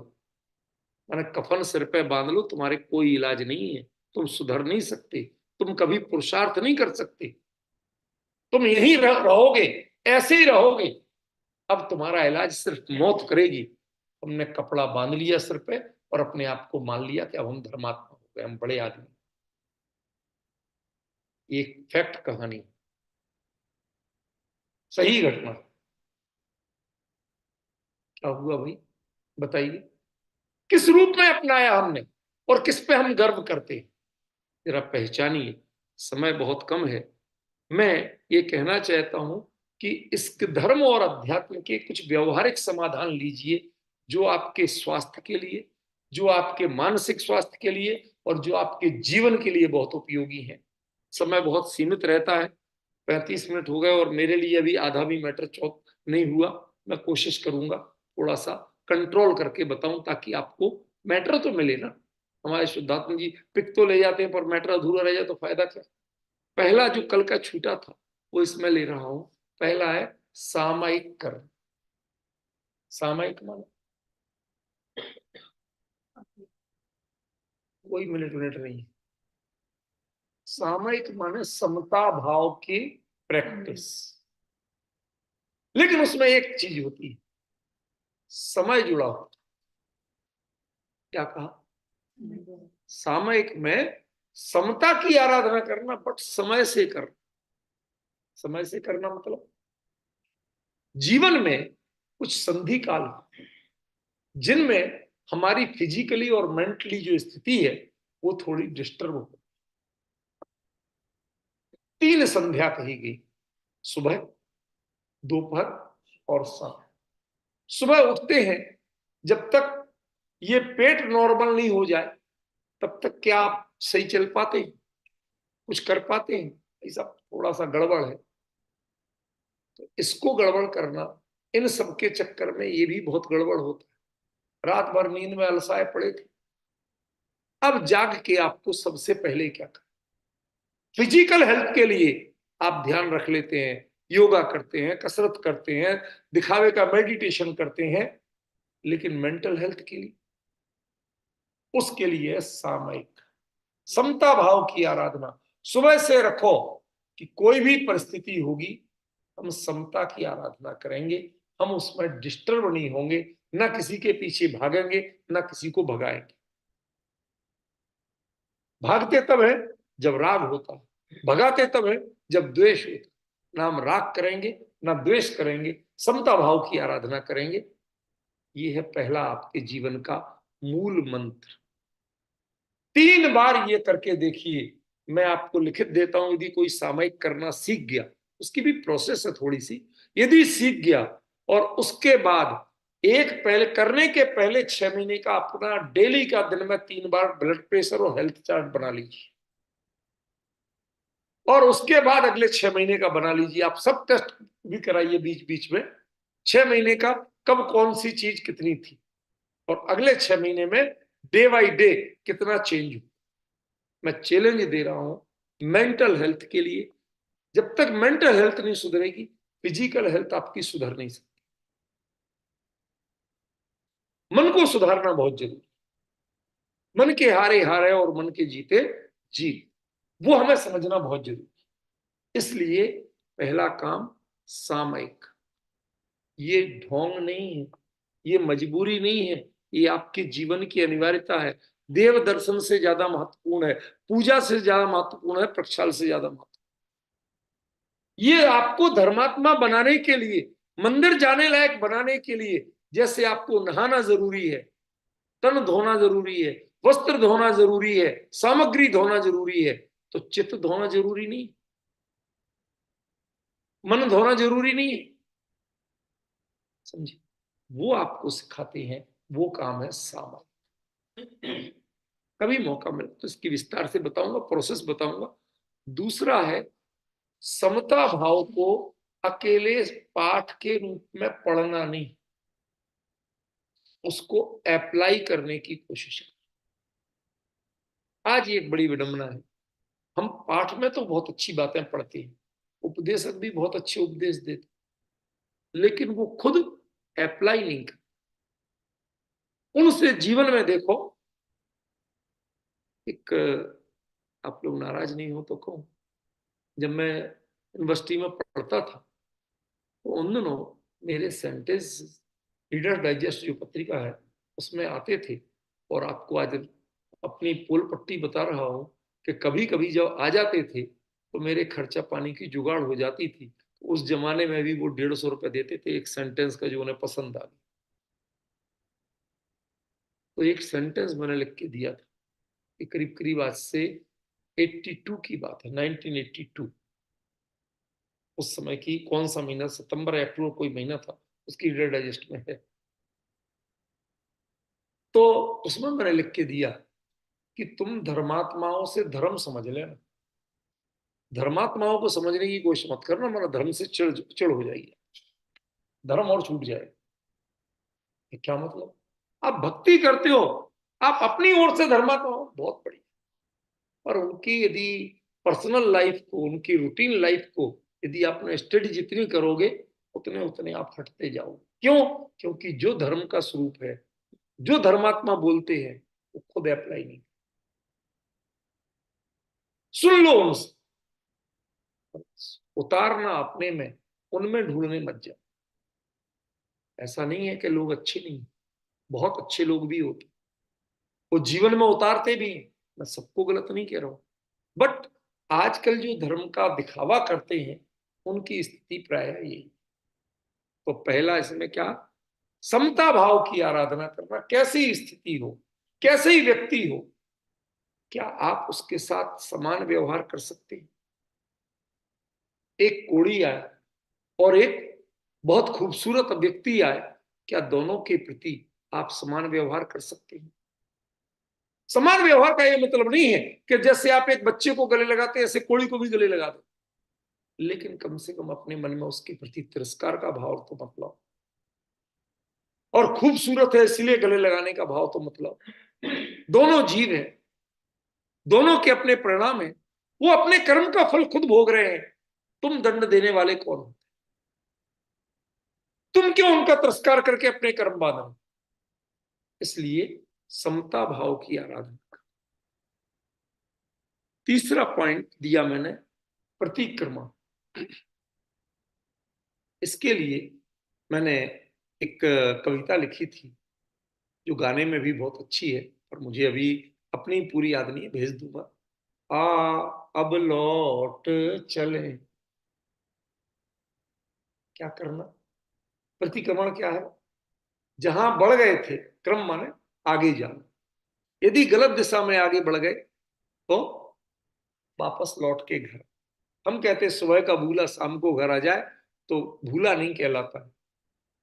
मैंने कफन सिर पे बांध लो, तुम्हारे कोई इलाज नहीं है, तुम सुधर नहीं सकते, तुम कभी पुरुषार्थ नहीं कर सकते, तुम यहीं रहोगे, ऐसे ही रहोगे, अब तुम्हारा इलाज सिर्फ मौत करेगी। हमने कपड़ा बांध लिया सिर पे और अपने आप को मान लिया कि अब हम धर्मात्मा हो गए, हम बड़े आदमी। एक फैक्ट कहानी, सही घटना। क्या हुआ भाई, बताइए? किस रूप में अपनाया हमने और किस पे हम गर्व करते हैं, जरा पहचानिए। समय बहुत कम है। मैं ये कहना चाहता हूं कि इस धर्म और अध्यात्म के कुछ व्यवहारिक समाधान लीजिए, जो आपके स्वास्थ्य के लिए, जो आपके मानसिक स्वास्थ्य के लिए और जो आपके जीवन के लिए बहुत उपयोगी हैं। समय बहुत सीमित रहता है, 35 मिनट हो गए और मेरे लिए अभी आधा भी मैटर चौक नहीं हुआ। मैं कोशिश करूंगा थोड़ा सा कंट्रोल करके बताऊं, ताकि आपको मैटर तो मिले ना। हमारे शुद्धात्मा जी पिक तो ले जाते हैं, पर मैटर अधूरा रह जाए तो फायदा क्या। पहला जो कल का छूटा था वो इसमें ले रहा हूं। पहला है सामायिक कर्म। सामायिक माने कोई मिनट मिनट नहीं, सामायिक माने समता भाव की प्रैक्टिस। लेकिन उसमें एक चीज होती है, समय जुड़ा होता। क्या कहा? सामयिक में समता की आराधना करना, बट समय से करना। समय से करना मतलब जीवन में कुछ संधि काल जिनमें हमारी फिजिकली और मेंटली जो स्थिति है वो थोड़ी डिस्टर्ब हो। 3 संध्या कही गई, सुबह, दोपहर और शाम। सुबह उठते हैं, जब तक ये पेट नॉर्मल नहीं हो जाए तब तक क्या आप सही चल पाते हैं, कुछ कर पाते हैं? ऐसा थोड़ा सा गड़बड़ है। तो इसको गड़बड़ करना, इन सब के चक्कर में ये भी बहुत गड़बड़ होता है। रात भर नींद में अलसाए पड़े थे, अब जाग के आपको सबसे पहले क्या करना? फिजिकल हेल्थ के लिए आप ध्यान रख लेते हैं, योगा करते हैं, कसरत करते हैं, दिखावे का मेडिटेशन करते हैं, लेकिन मेंटल हेल्थ के लिए, उसके लिए सामयिक समता भाव की आराधना सुबह से रखो कि कोई भी परिस्थिति होगी हम समता की आराधना करेंगे, हम उसमें डिस्टर्ब नहीं होंगे, ना किसी के पीछे भागेंगे, ना किसी को भगाएंगे। भागते तब है जब राग होता है, भगाते तब है जब द्वेष होता है। ना हम राग करेंगे ना द्वेष करेंगे, समता भाव की आराधना करेंगे। ये है पहला आपके जीवन का मूल मंत्र। 3 बार ये करके देखिए। मैं आपको लिखित देता हूं, यदि कोई सामयिक करना सीख गया, उसकी भी प्रोसेस है थोड़ी सी, यदि सीख गया और उसके बाद एक पहले करने के पहले 6 महीने का अपना डेली का दिन में 3 बार ब्लड प्रेशर और हेल्थ चार्ट बना लीजिए, और उसके बाद अगले 6 महीने का बना लीजिए। आप सब टेस्ट भी कराइए बीच बीच में, 6 महीने का कब कौन सी चीज कितनी थी, और अगले 6 महीने में डे बाई डे कितना चेंज हुआ। मैं चैलेंज दे रहा हूं मेंटल हेल्थ के लिए। जब तक मेंटल हेल्थ नहीं सुधरेगी, फिजिकल हेल्थ आपकी सुधर नहीं सकती। मन को सुधारना बहुत जरूरी। मन के हारे हारे और मन के जीते जीत, वो हमें समझना बहुत जरूरी। इसलिए पहला काम सामयिक। ये ढोंग नहीं है, ये मजबूरी नहीं है, ये आपके जीवन की अनिवार्यता है। देव दर्शन से ज्यादा महत्वपूर्ण है, पूजा से ज्यादा महत्वपूर्ण है, प्रक्षाल से ज्यादा महत्वपूर्ण। ये आपको धर्मात्मा बनाने के लिए, मंदिर जाने लायक बनाने के लिए, जैसे आपको नहाना जरूरी है, तन धोना जरूरी है, वस्त्र धोना जरूरी है, सामग्री धोना जरूरी है, तो चित्त धोना जरूरी नहीं, मन धोना जरूरी नहीं है। समझे? वो आपको सिखाते हैं, वो काम है सामा। कभी मौका मिले तो इसकी विस्तार से बताऊंगा, प्रोसेस बताऊंगा। दूसरा है समता भाव को अकेले पाठ के रूप में पढ़ना नहीं, उसको अप्लाई करने की कोशिश करें। आज ये एक बड़ी विडंबना है, हम पाठ में तो बहुत अच्छी बातें पढ़ते हैं, उपदेशक भी बहुत अच्छे उपदेश देते, लेकिन वो खुद अप्लाई नहीं करते। उनसे जीवन में देखो, एक, आप लोग नाराज नहीं हो तो कहूं, जब मैं यूनिवर्सिटी में पढ़ता था तो उन दिनों मेरे सेंटेंस रीडर डाइजेस्ट जो पत्रिका है उसमें आते थे, और आपको आज अपनी पोल पट्टी बता रहा हूं कि कभी कभी जब आ जाते थे तो मेरे खर्चा पानी की जुगाड़ हो जाती थी। उस जमाने में भी वो 150 रुपए देते थे एक सेंटेंस का जो उन्हें पसंद आ गया। तो एक सेंटेंस मैंने लिख के दिया था, कि करीब करीब आज से 82 की बात है, 1982। उस समय की कौन सा महीना, सितंबर अप्रैल कोई महीना था, उसकी रीडर डाइजेस्ट में है। तो उसमें मैंने लिख के दिया कि तुम धर्मात्माओं से धर्म समझ लेना, धर्मात्माओं को समझने की कोशिश मत करना, मेरा धर्म से चिड़ चिड़ हो जाएगी, धर्म और छूट जाएगा। क्या मतलब? आप भक्ति करते हो, आप अपनी ओर से धर्मात्मा हो, बहुत बढ़िया, पर उनकी यदि पर्सनल लाइफ को, उनकी रूटीन लाइफ को यदि आपने स्टडी जितनी करोगे, उतने उतने आप हटते जाओगे। क्यों? क्योंकि जो धर्म का स्वरूप है, जो धर्मात्मा बोलते हैं, वो खुद अप्लाई नहीं। सुन लो उनसे, उतारना अपने में, उनमें ढूंढने मत जाओ। ऐसा नहीं है कि लोग अच्छे नहीं, बहुत अच्छे लोग भी होते, वो जीवन में उतारते भी हैं, मैं सबको गलत नहीं कह रहा हूं, बट आजकल जो धर्म का दिखावा करते हैं उनकी स्थिति प्राय यही। तो पहला इसमें क्या, समता भाव की आराधना करना, कैसी स्थिति हो, कैसे ही व्यक्ति हो, क्या आप उसके साथ समान व्यवहार कर सकते हैं? एक कोढ़ी आए और एक बहुत खूबसूरत व्यक्ति आए, क्या दोनों के प्रति आप समान व्यवहार कर सकते हैं? समान व्यवहार का यह मतलब नहीं है कि जैसे आप एक बच्चे को गले लगाते हैं ऐसे कोढ़ी को भी गले लगा दो, लेकिन कम से कम अपने मन में उसके प्रति तिरस्कार का भाव तो मत लाओ, और खूबसूरत है इसलिए गले लगाने का भाव तो मत लाओ। दोनों जीव हैं, दोनों के अपने परिणाम हैं, वो अपने कर्म का फल खुद भोग रहे हैं, तुम दंड देने वाले कौन हो? तुम क्यों उनका तिरस्कार करके अपने कर्म बांधो? इसलिए समता भाव की आराधना। तीसरा पॉइंट दिया मैंने, प्रतिक्रमा। इसके लिए मैंने एक कविता लिखी थी जो गाने में भी बहुत अच्छी है, पर मुझे अभी अपनी पूरी याद नहीं है, भेज दूंगा। आ अब लौट चले, क्या करना? प्रतिक्रमण क्या है? जहां बढ़ गए थे, क्रम माने आगे जाना, यदि गलत दिशा में आगे बढ़ गए तो वापस लौट के घर। हम कहते हैं सुबह का भूला शाम को घर आ जाए, तो भूला नहीं कहलाता है।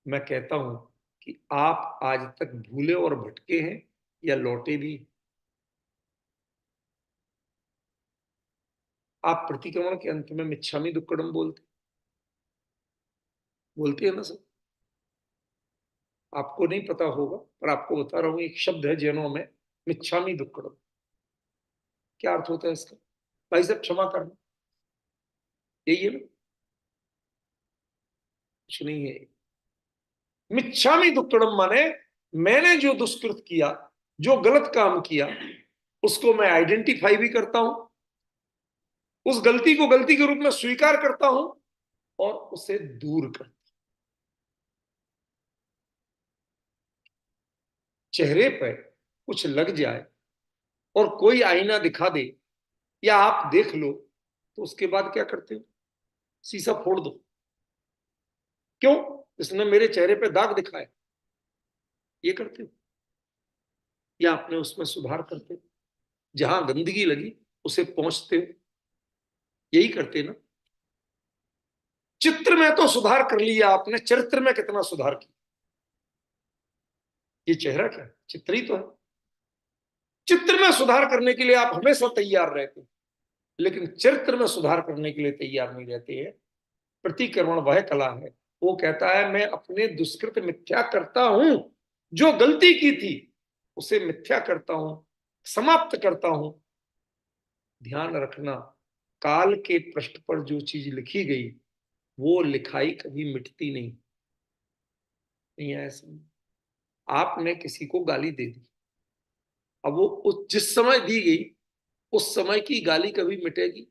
मैं कहता हूं कि आप आज तक भूले और भटके हैं या लौटे भी? आप प्रतिक्रमण के अंत में मिच्छामी दुक्कडम बोलते हैं ना सब? आपको नहीं पता होगा, पर आपको बता रहा हूं, एक शब्द है जैनों में, मिच्छामी दुक्कडम। क्या अर्थ होता है इसका? भाई साहब क्षमा करना, यही है ना? कुछ नहीं है। मिच्छामी दुक्कडम माने मैंने जो दुष्कृत किया, जो गलत काम किया, उसको मैं आइडेंटिफाई भी करता हूं, उस गलती को गलती के रूप में स्वीकार करता हूं, और उसे दूर करता हूं। चेहरे पर कुछ लग जाए और कोई आईना दिखा दे या आप देख लो, तो उसके बाद क्या करते हो? शीशा फोड़ दो। क्यों? इसने मेरे चेहरे पे दाग दिखाया। ये करते हो या अपने उसमें सुधार करते हो? जहां गंदगी लगी उसे पोंछते हो, यही करते ना। चित्र में तो सुधार कर लिया आपने, चरित्र में कितना सुधार किया? ये चेहरा क्या है? चित्र ही तो है। चित्र में सुधार करने के लिए आप हमेशा तैयार रहते हैं, लेकिन चरित्र में सुधार करने के लिए तैयार नहीं रहते हैं। प्रतिक्रमण वह कला है, वो कहता है मैं अपने दुष्कृत मिथ्या करता हूं, जो गलती की थी उसे मिथ्या करता हूं, समाप्त करता हूं। ध्यान रखना, काल के पृष्ठ पर जो चीज लिखी गई वो लिखाई कभी मिटती नहीं। नहीं है ऐसा। आपने किसी को गाली दे दी, अब वो उस जिस समय दी गई उस समय की गाली कभी मिटेगी?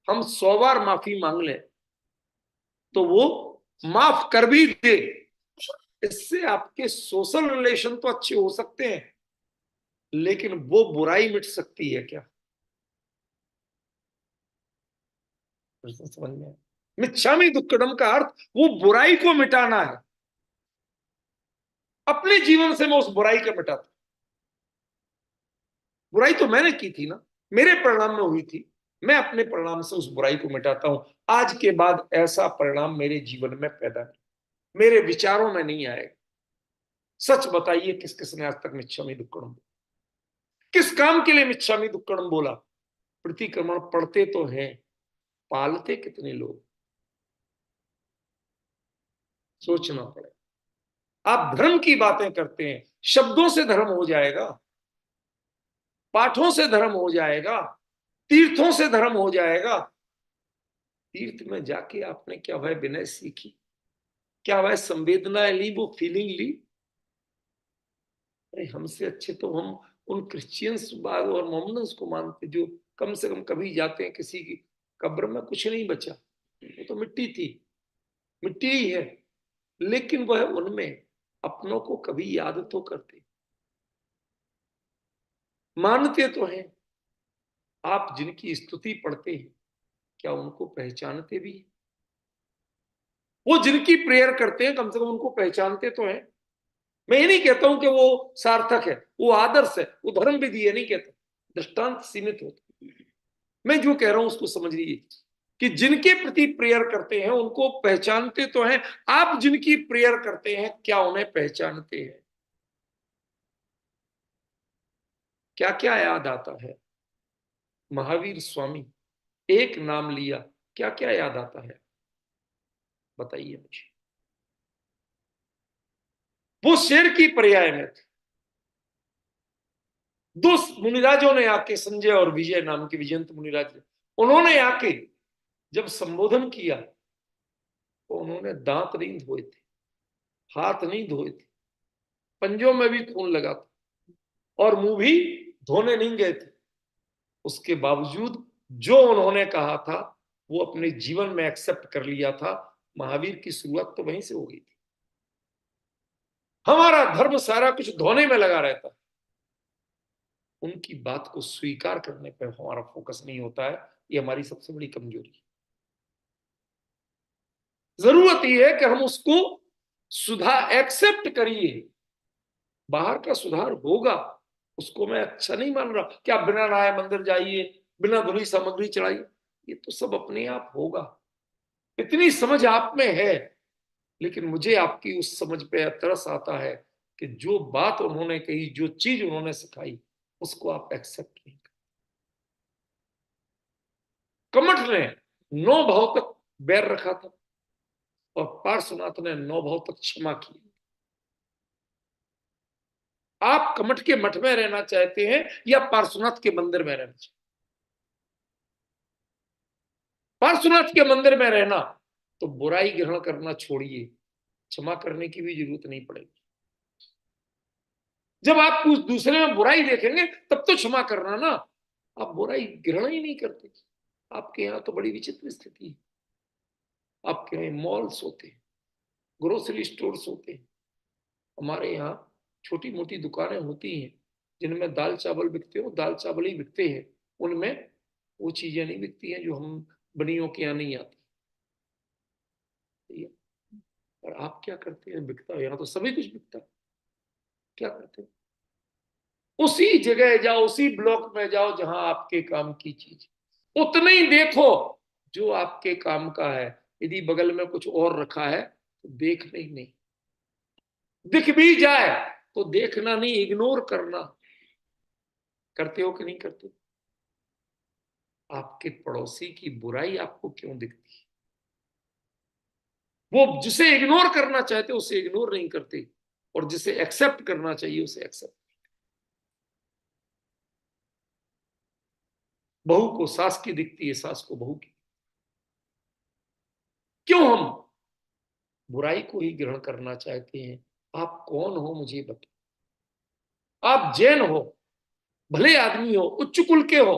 हम 100 बार माफी मांग लें तो वो माफ कर भी दे, इससे आपके सोशल रिलेशन तो अच्छे हो सकते हैं, लेकिन वो बुराई मिट सकती है क्या? समझ में? मिच्छामी दुक्कडम का अर्थ वो बुराई को मिटाना है। अपने जीवन से मैं उस बुराई को मिटाता। बुराई तो मैंने की थी ना, मेरे परिणाम में हुई थी, मैं अपने परिणाम से उस बुराई को मिटाता हूं। आज के बाद ऐसा परिणाम मेरे जीवन में पैदा नहीं, मेरे विचारों में नहीं आएगा। सच बताइए, किस किसने आज तक मिच्छामी दुक्कडम, किस काम के लिए मिच्छामी दुक्कडम बोला? प्रतिक्रमण पढ़ते तो हैं, पालते कितने लोग? सोचना पड़े। आप धर्म की बातें करते हैं, शब्दों से धर्म हो जाएगा, पाठों से धर्म हो जाएगा, तीर्थों से धर्म हो जाएगा। तीर्थ में जाके आपने क्या वह विनय सीखी? क्या वह संवेदनाएं ली, वो फीलिंग ली? अरे हमसे अच्छे तो हम उन क्रिश्चियंस और मोमडन्स को मानते जो कम से कम कभी जाते हैं, किसी की कब्र में कुछ नहीं बचा, वो तो मिट्टी थी, मिट्टी ही है, लेकिन वह उनमें अपनों को कभी याद तो करते, मानते तो हैं। आप जिनकी स्तुति पढ़ते हैं, क्या उनको पहचानते भी? वो जिनकी प्रेयर करते हैं कम से कम उनको पहचानते तो हैं। मैं ये नहीं कहता हूं कि वो सार्थक है, वो आदर्श है, वो धर्म विधि है, नहीं कहता, दृष्टांत सीमित होते। मैं जो कह रहा हूं उसको समझ लीजिए कि जिनके प्रति प्रेयर करते हैं उनको पहचानते तो हैं। आप जिनकी प्रेयर करते हैं क्या उन्हें पहचानते हैं? क्या क्या याद आता है? महावीर स्वामी, एक नाम लिया, क्या क्या याद आता है? बताइए मुझे। वो शेर की पर्याय में थे। दो मुनिराजों ने आके, संजय और विजय नाम के विजयंत मुनिराज, उन्होंने आके जब संबोधन किया तो उन्होंने दांत नहीं धोए थे, हाथ नहीं धोए थे, पंजों में भी खून लगा था और मुंह भी धोने नहीं गए थे। उसके बावजूद जो उन्होंने कहा था वो अपने जीवन में एक्सेप्ट कर लिया था। महावीर की शुरुआत तो वहीं से हो गई थी। हमारा धर्म सारा कुछ धोने में लगा रहता है, उनकी बात को स्वीकार करने पर हमारा फोकस नहीं होता है। ये हमारी सबसे बड़ी कमजोरी है। जरूरत यह है कि हम उसको सुधार एक्सेप्ट करिए। बाहर का सुधार होगा, उसको मैं अच्छा नहीं मान रहा कि आप बिना नहाए मंदिर जाइए, बिना धुली सामग्री चढ़ाइए, ये तो सब अपने आप होगा। इतनी समझ आप में है, लेकिन मुझे आपकी उस समझ पे तरस आता है कि जो बात उन्होंने कही, जो चीज उन्होंने सिखाई, उसको आप एक्सेप्ट नहीं कर। कमठ ने 9 भाव तक बैर रखा था और पार्श्वनाथ ने 9 भाव तक क्षमा की। आप कमठ के मठ में रहना चाहते हैं या पार्श्वनाथ के मंदिर में रहना चाहते? पार्श्वनाथ के मंदिर में रहना तो बुराई ग्रहण करना छोड़िए, क्षमा करने की भी जरूरत नहीं पड़ेगी। जब आप उस दूसरे में बुराई देखेंगे तब तो क्षमा करना ना। आप बुराई ग्रहण ही नहीं करते। आपके यहाँ तो बड़ी विचित्र स्थिति है। आपके यहाँ मॉल्स होते हैं, ग्रोसरी स्टोर्स होते हैं, हमारे यहाँ छोटी मोटी दुकानें होती हैं जिनमें दाल चावल बिकते हो, दाल चावल ही बिकते हैं, उनमें वो चीजें नहीं बिकती हैं जो हम बनियों के यहाँ नहीं आती। और आप क्या करते हैं? बिकता है, यहाँ तो सभी कुछ बिकता है। क्या करते हैं? उसी जगह जाओ, उसी ब्लॉक में जाओ जहां आपके काम की चीज, उतने ही देखो जो आपके काम का है। यदि बगल में कुछ और रखा है तो देखना ही नहीं। दिख भी जाए तो देखना नहीं, इग्नोर करना। करते हो कि नहीं करते? आपके पड़ोसी की बुराई आपको क्यों दिखती है? वो जिसे इग्नोर करना चाहते उसे इग्नोर नहीं करते, और जिसे एक्सेप्ट करना चाहिए उसे एक्सेप्ट। बहू को सास की दिखती है, सास को बहू की। क्यों हम बुराई को ही ग्रहण करना चाहते हैं? आप कौन हो मुझे बताओ। आप जैन हो, भले आदमी हो, उच्च कुल के हो,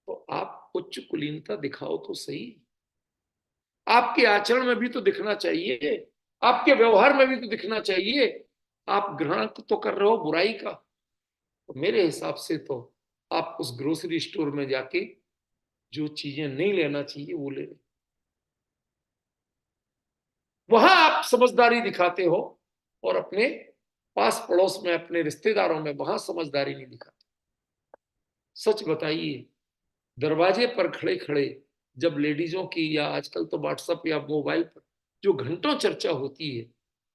तो आप उच्च कुलीनता दिखाओ तो सही। आपके आचरण में भी तो दिखना चाहिए, आपके व्यवहार में भी तो दिखना चाहिए। आप ग्रहण तो कर रहे हो बुराई का। तो मेरे हिसाब से तो आप उस ग्रोसरी स्टोर में जाके जो चीजें नहीं लेना चाहिए वो ले रहे, वहां आप समझदारी दिखाते हो, और अपने पास पड़ोस में, अपने रिश्तेदारों में वहां समझदारी नहीं दिखाते। सच बताइए, दरवाजे पर खड़े खड़े जब लेडीजों की, या आजकल तो व्हाट्सएप या मोबाइल पर जो घंटों चर्चा होती है,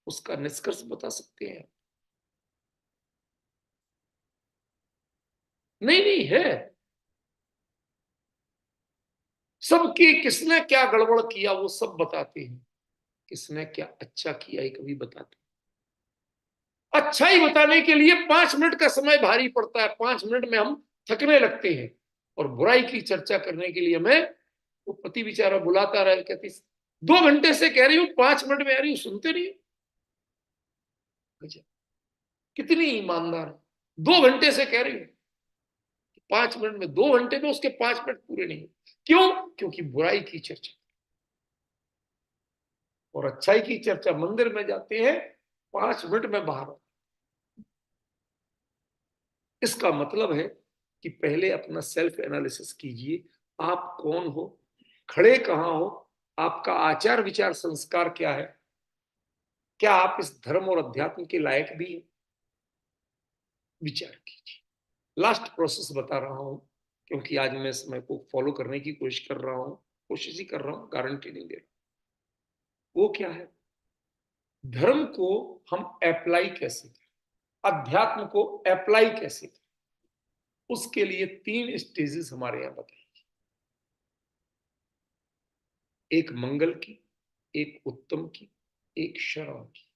उसका निष्कर्ष बता सकते हैं? नहीं, नहीं है। सबकी किसने क्या गड़बड़ किया वो सब बताते हैं, किसने क्या अच्छा किया ये कभी बताते। अच्छा ही बताने के लिए 5 मिनट का समय भारी पड़ता है, 5 मिनट में हम थकने लगते हैं। और बुराई की चर्चा करने के लिए मैं, वो पति बेचारा बुलाता रहे, कहती 2 घंटे से कह रही हूँ, 5 मिनट में आ रही हूँ, सुनते नहीं। कितनी ईमानदार है। 2 घंटे से कह रही हूँ, 5 मिनट में, 2 घंटे में उसके 5 मिनट पूरे नहीं। क्यों? क्योंकि बुराई की चर्चा। और अच्छाई की चर्चा, मंदिर में जाते हैं, 5 मिनट में बाहर। इसका मतलब है कि पहले अपना सेल्फ एनालिसिस कीजिए। आप कौन हो, खड़े कहां हो, आपका आचार विचार संस्कार क्या है, क्या आप इस धर्म और अध्यात्म के लायक भी हैं? विचार कीजिए। लास्ट प्रोसेस बता रहा हूं, क्योंकि आज मैं समय को फॉलो करने की कोशिश कर रहा हूं, कोशिश ही कर रहा हूं, गारंटी नहीं दे रहा। वो क्या है? धर्म को हम अप्लाई कैसे करें, अध्यात्म को अप्लाई कैसे करें, उसके लिए 3 स्टेजेस हमारे यहां बताए। एक मंगल की, एक उत्तम की, एक शरण की।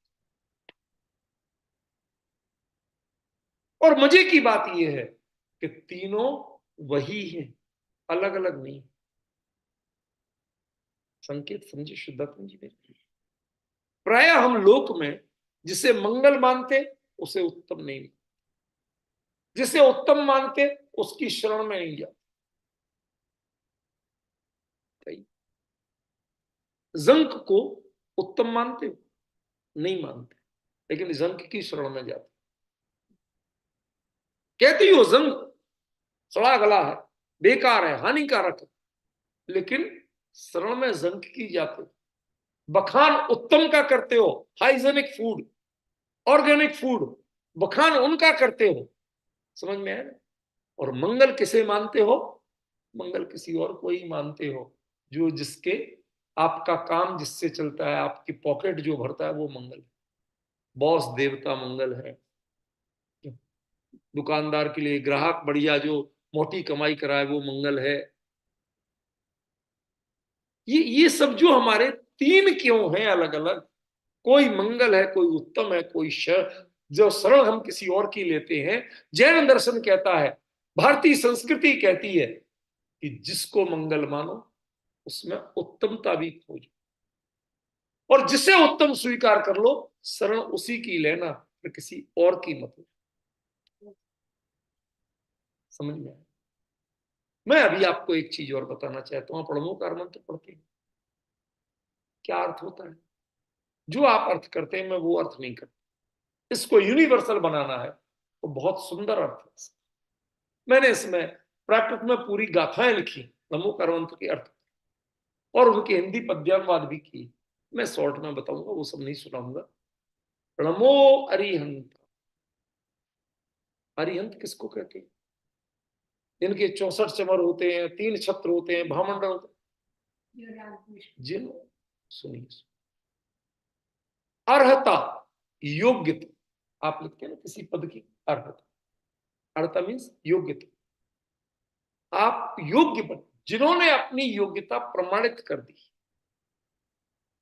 और मजे की बात यह है कि तीनों वही हैं, अलग अलग नहीं। संकेत समझे शुद्धात्मा जी मेरे? प्राय हम लोक में जिसे मंगल मानते उसे उत्तम नहीं, जिसे उत्तम मानते उसकी शरण में नहीं जाते। जंक को उत्तम मानते हो? नहीं मानते, लेकिन जंक की शरण में जाते। कहती हो जंक सड़ा गला है, बेकार है, हानिकारक है, लेकिन शरण में जंक की जाते। बखान उत्तम का करते हो, हाइजेनिक फूड, ऑर्गेनिक फूड, बखान उनका करते हो। समझ में आया? और मंगल किसे मानते हो? मंगल किसी और को ही मानते हो, जो जिसके आपका काम जिससे चलता है, आपकी पॉकेट जो भरता है वो मंगल। बॉस देवता मंगल है। दुकानदार के लिए ग्राहक बढ़िया जो मोटी कमाई कराए वो मंगल है। ये सब जो हमारे तीन क्यों हैं अलग अलग? कोई मंगल है, कोई उत्तम है, कोई जो शरण हम किसी और की लेते हैं। जैन दर्शन कहता है, भारतीय संस्कृति कहती है कि जिसको मंगल मानो उसमें उत्तमता भी खोजो, और जिसे उत्तम स्वीकार कर लो, शरण उसी की लेना, फिर किसी और की मत लो। समझ में आया? मैं अभी आपको एक चीज और बताना चाहता हूं। प्रणोकार मंत्र पढ़ते हैं, क्या अर्थ होता है? जो आप अर्थ करते हैं मैं वो अर्थ नहीं करता। इसको यूनिवर्सल बनाना है तो बहुत सुंदर अर्थ है। मैंने इसमें प्राकृत में पूरी गाथाएं लिखी नमोकार मंत्र के अर्थ, और उनकी हिंदी पद्यानुवाद भी की। मैं शॉर्ट में बताऊंगा, वो सब नहीं सुनाऊंगा। प्रणमो अरिहंत। अरिहंत किसको कहते हैं? जिनके 64 चमर होते हैं, 3 छत्र होते हैं, भामंडल होते हैं, जिन सुनिए, अर्हता, योग्यता। आप लिखते हैं ना किसी पद की अर्हता, अर्हता मीन्स योग्यता। आप योग्य बन, जिन्होंने अपनी योग्यता प्रमाणित कर दी,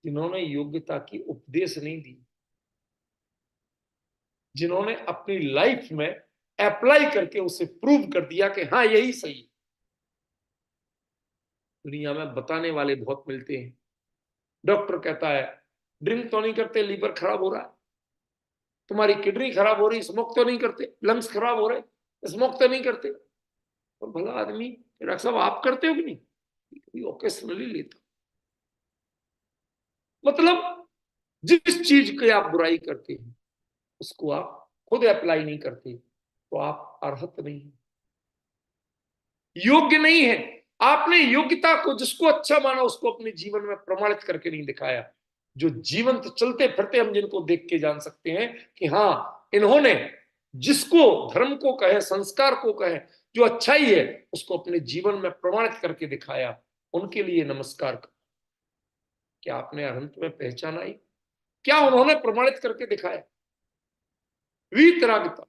जिन्होंने योग्यता की उपदेश नहीं दी, जिन्होंने अपनी लाइफ में अप्लाई करके उसे प्रूव कर दिया कि हाँ यही सही है। दुनिया में बताने वाले बहुत मिलते हैं। डॉक्टर कहता है ड्रिंक तो नहीं करते, लीवर खराब हो रहा है, तुम्हारी किडनी खराब हो रही, स्मोक तो नहीं करते, लंग्स खराब हो रहे, स्मोक तो नहीं करते। और भला आदमी, डॉक्टर साहब आप करते हो कि नहीं? कभी ओकेशनली लेता। मतलब जिस चीज की आप बुराई करते हैं उसको आप खुद अप्लाई नहीं करते तो आप अर्हत नहीं है, योग्य नहीं है। आपने योग्यता को, जिसको अच्छा माना, उसको अपने जीवन में प्रमाणित करके नहीं दिखाया। जो जीवंत चलते फिरते हम जिनको देख के जान सकते हैं कि हाँ इन्होंने जिसको धर्म को कहे, संस्कार को कहे, जो अच्छाई है उसको अपने जीवन में प्रमाणित करके दिखाया, उनके लिए नमस्कार कर। क्या आपने अनंत में पहचान आई? क्या उन्होंने प्रमाणित करके दिखाया? वीतरागता,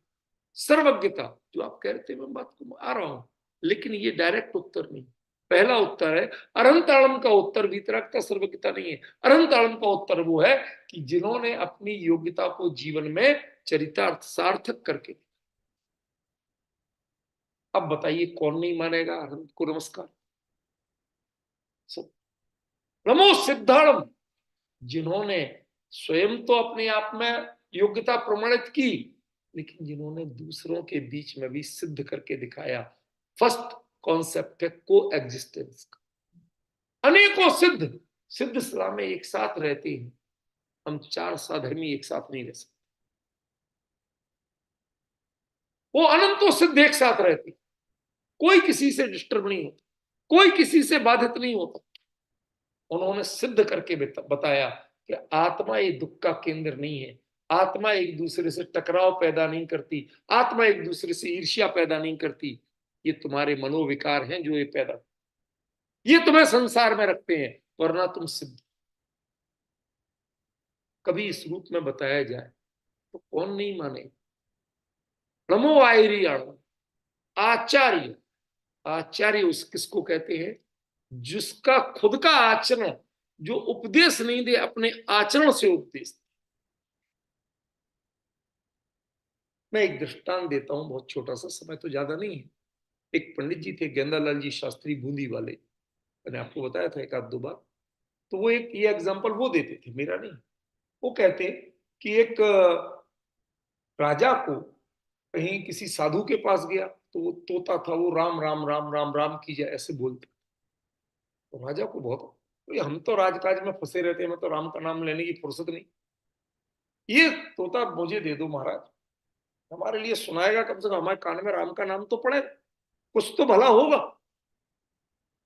सर्वज्ञता, जो आप कह रहे थे, मैं बात को आ रहा हूं, लेकिन ये डायरेक्ट उत्तर नहीं। पहला उत्तर है अरंताड़म का उत्तर वीतरागता सर्वज्ञता नहीं है। अरंताड़म का उत्तर वो है कि जिन्होंने अपनी योग्यता को जीवन में चरितार्थ सार्थक करके। अब बताइए कौन नहीं मानेगा अनंत को नमस्कार? सब। नमो सिद्धाणम, जिन्होंने स्वयं तो अपने आप में योग्यता प्रमाणित की, लेकिन जिन्होंने दूसरों के बीच में भी सिद्ध करके दिखाया। फर्स्ट कॉन्सेप्ट है को एग्जिस्टेंस का। अनेकों सिद्ध, सिद्ध सलाह में एक साथ रहते हैं। हम 4 साधर्मी एक साथ नहीं रह सकते। वो अनंतों सिद्ध एक साथ रहते, कोई किसी से डिस्टर्ब नहीं होता, कोई किसी से बाधित नहीं होता। उन्होंने सिद्ध करके बताया कि आत्मा ये दुख का केंद्र नहीं है, आत्मा एक दूसरे से टकराव पैदा नहीं करती, आत्मा एक दूसरे से ईर्ष्या पैदा नहीं करती। ये तुम्हारे मनोविकार हैं जो ये पैदा, ये तुम्हें संसार में रखते हैं, वरना तुम सिद्ध। कभी इस रूप में बताया जाए तो कौन नहीं माने? नमो आयरियाण, आचार्य। आचार्य उस किसको कहते हैं? जिसका खुद का आचरण, जो उपदेश नहीं दे, अपने आचरण से उपदेश। मैं एक दृष्टांत देता हूं, बहुत छोटा सा, समय तो ज्यादा नहीं है। एक पंडित जी थे, गेंदालाल जी शास्त्री, बूंदी वाले। मैंने आपको बताया था एक आध दो बार। तो वो एक ये एग्जांपल वो देते थे, मेरा नहीं। वो कहते कि एक राजा को कहीं किसी साधु के पास गया, तो वो तोता था, वो राम राम राम राम राम की जाए ऐसे बोलते। तो राजा को बहुत, तो हम तो राजकाज में फंसे रहते हैं, मैं तो राम का नाम लेने की फुर्सत नहीं, ये तोता मुझे दे दो महाराज, हमारे लिए सुनाएगा, कम से कम हमारे कान में राम का नाम तो पड़े, कुछ तो भला होगा।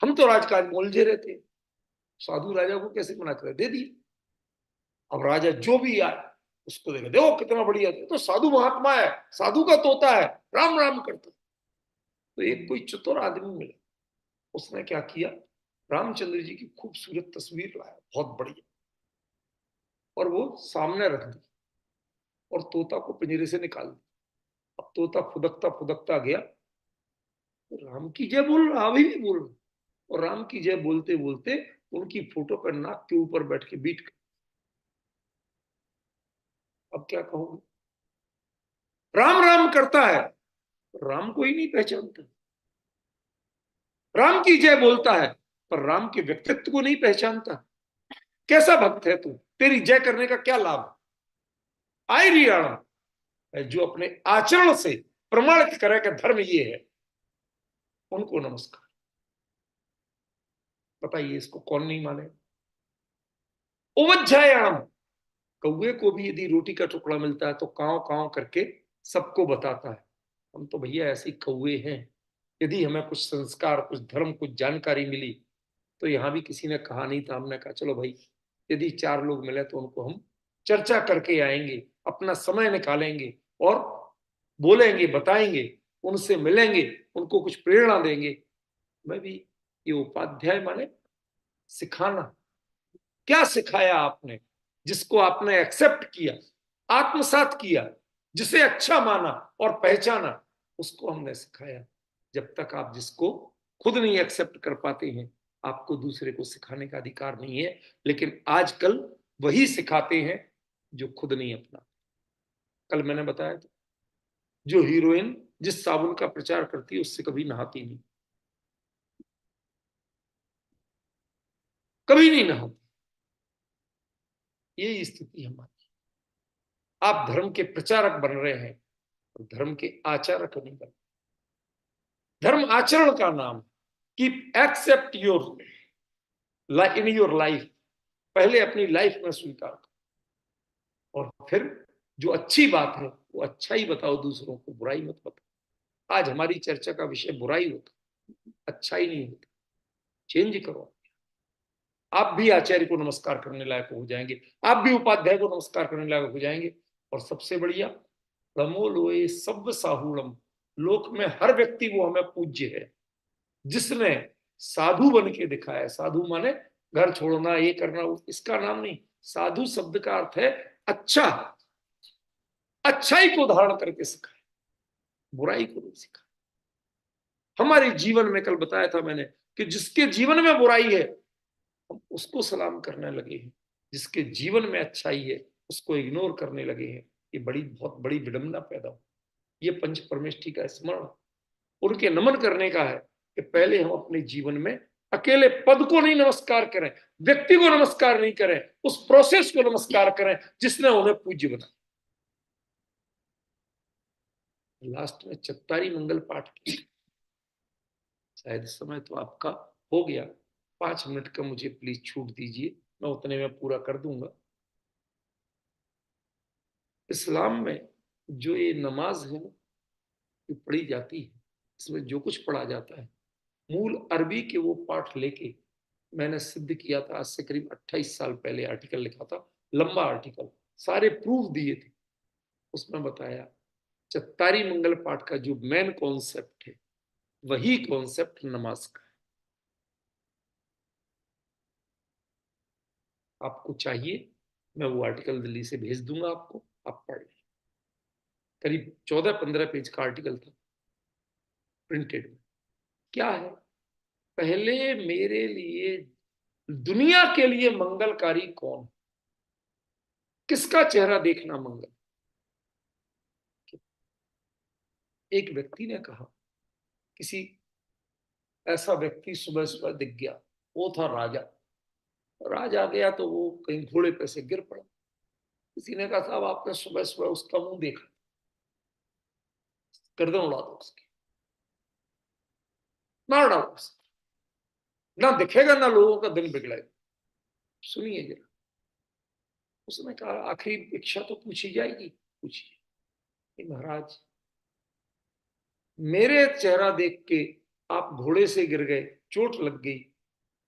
हम तो राजकाज में उलझे रहते हैं। साधु राजा को कैसे मना करे, दे दिए। अब राजा जो भी आए उसको देखा, देखो कितना बढ़िया, तो साधु महात्मा है, साधु का तोता है, राम राम करता। तो एक कोई चतुर आदमी मिला, उसने क्या किया, रामचंद्र जी की खूबसूरत तस्वीर लाया, बहुत बढ़िया, और वो सामने रख दी और तोता को पिंजरे से निकाल दिया। अब तोता फुदकता फुदकता गया, तो राम की जय बोल रहा, अभी भी बोल रहा, और राम की जय बोलते बोलते उनकी फोटो पर नाक के ऊपर बैठ के बीट कर। अब क्या कहूंगा, राम राम करता है, राम को ही नहीं पहचानता। राम की जय बोलता है पर राम के व्यक्तित्व को नहीं पहचानता। कैसा भक्त है तू, तेरी जय करने का क्या लाभ? आई रियाणा, जो अपने आचरण से प्रमाणित करे कि धर्म ये है, उनको नमस्कार। बताइए इसको कौन नहीं माने? उवज्जायाम, कौवे को भी यदि रोटी का टुकड़ा मिलता है तो कांव कांव करके सबको बताता है। हम तो भैया ऐसे कौवे हैं, यदि हमें कुछ संस्कार, कुछ धर्म, कुछ जानकारी मिली, तो यहां भी किसी ने कहा नहीं था, हमने कहा चलो भाई यदि 4 लोग मिले तो उनको हम चर्चा करके आएंगे, अपना समय निकालेंगे और बोलेंगे, बताएंगे, उनसे मिलेंगे, उनको कुछ प्रेरणा देंगे। मैं भी ये उपाध्याय माने सिखाना, क्या सिखाया आपने, जिसको आपने एक्सेप्ट किया, आत्मसात किया, जिसे अच्छा माना और पहचाना, उसको हमने सिखाया। जब तक आप जिसको खुद नहीं एक्सेप्ट कर पाते हैं, आपको दूसरे को सिखाने का अधिकार नहीं है। लेकिन आजकल वही सिखाते हैं जो खुद नहीं अपना। कल मैंने बताया था, जो हीरोइन जिस साबुन का प्रचार करती है उससे कभी नहाती नहीं, कभी नहीं नहाती। यही स्थिति हमारी। आप धर्म के प्रचारक बन रहे हैं, धर्म के आचारक नहीं बन। धर्म आचरण का नाम, कि accept your in your life, पहले अपनी लाइफ में स्वीकार करो और फिर जो अच्छी बात है वो अच्छा ही बताओ, दूसरों को बुराई मत बताओ। आज हमारी चर्चा का विषय बुराई होता, अच्छा ही नहीं होता। चेंज करो। आप भी आचार्य को नमस्कार करने लायक हो जाएंगे, आप भी उपाध्याय को नमस्कार करने लायक हो जाएंगे। और सबसे बढ़िया, प्रमो लोए सब साहूणम, लोक में हर व्यक्ति वो हमें पूज्य है जिसने साधु बन के दिखाया। साधु माने घर छोड़ना, ये करना, इसका नाम नहीं। साधु शब्द का अर्थ है अच्छा, अच्छाई को धारण करके सिखाए, बुराई को नहीं सिखाए। हमारे जीवन में, कल बताया था मैंने, कि जिसके जीवन में बुराई है हम उसको सलाम करने लगे हैं, जिसके जीवन में अच्छाई है उसको इग्नोर करने लगे हैं। ये बड़ी, बहुत बड़ी विडंबना पैदा हो। ये पंच परमेष्ठी का स्मरण, उनके नमन करने का है कि पहले हम अपने जीवन में अकेले पद को नहीं नमस्कार करें, व्यक्ति को नमस्कार नहीं करें, उस प्रोसेस को नमस्कार करें जिसने उन्हें पूज्य बनाया। लास्ट में चत्तारी मंगल पाठ की, शायद समय तो आपका हो गया। 5 मिनट का मुझे प्लीज छूट दीजिए, मैं उतने में पूरा कर दूंगा। इस्लाम में जो ये नमाज है ना, ये पढ़ी जाती है, इसमें जो कुछ पढ़ा जाता है, मूल अरबी के वो पाठ लेके मैंने सिद्ध किया था। आज से करीब 28 साल पहले आर्टिकल लिखा था, लंबा आर्टिकल, सारे प्रूफ दिए थे। उसमें बताया चत्तारी मंगल पाठ का जो मेन कॉन्सेप्ट है, वही कॉन्सेप्ट नमाज का है। आपको चाहिए, मैं वो आर्टिकल दिल्ली से भेज दूंगा आपको, आप पढ़ लें। करीब 14-15 पेज का आर्टिकल था, प्रिंटेड में। क्या है, पहले मेरे लिए, दुनिया के लिए मंगलकारी कौन, किसका चेहरा देखना मंगल। एक व्यक्ति ने कहा, किसी ऐसा व्यक्ति सुबह सुबह दिख गया, वो था राजा। राजा गया तो वो कहीं घोड़े पे से गिर पड़ा। किसी ने कहा, साहब आपने सुबह सुबह उसका मुंह देखा, गर्दन उड़ा दो उसकी, मार डालो उसे, ना दिखेगा ना लोगों का दिन बिगड़ेगा। सुनिए जरा, उसने कहा, आखिरी इच्छा तो पूछी जाएगी, पूछिए। महाराज, मेरे चेहरा देख के आप घोड़े से गिर गए, चोट लग गई,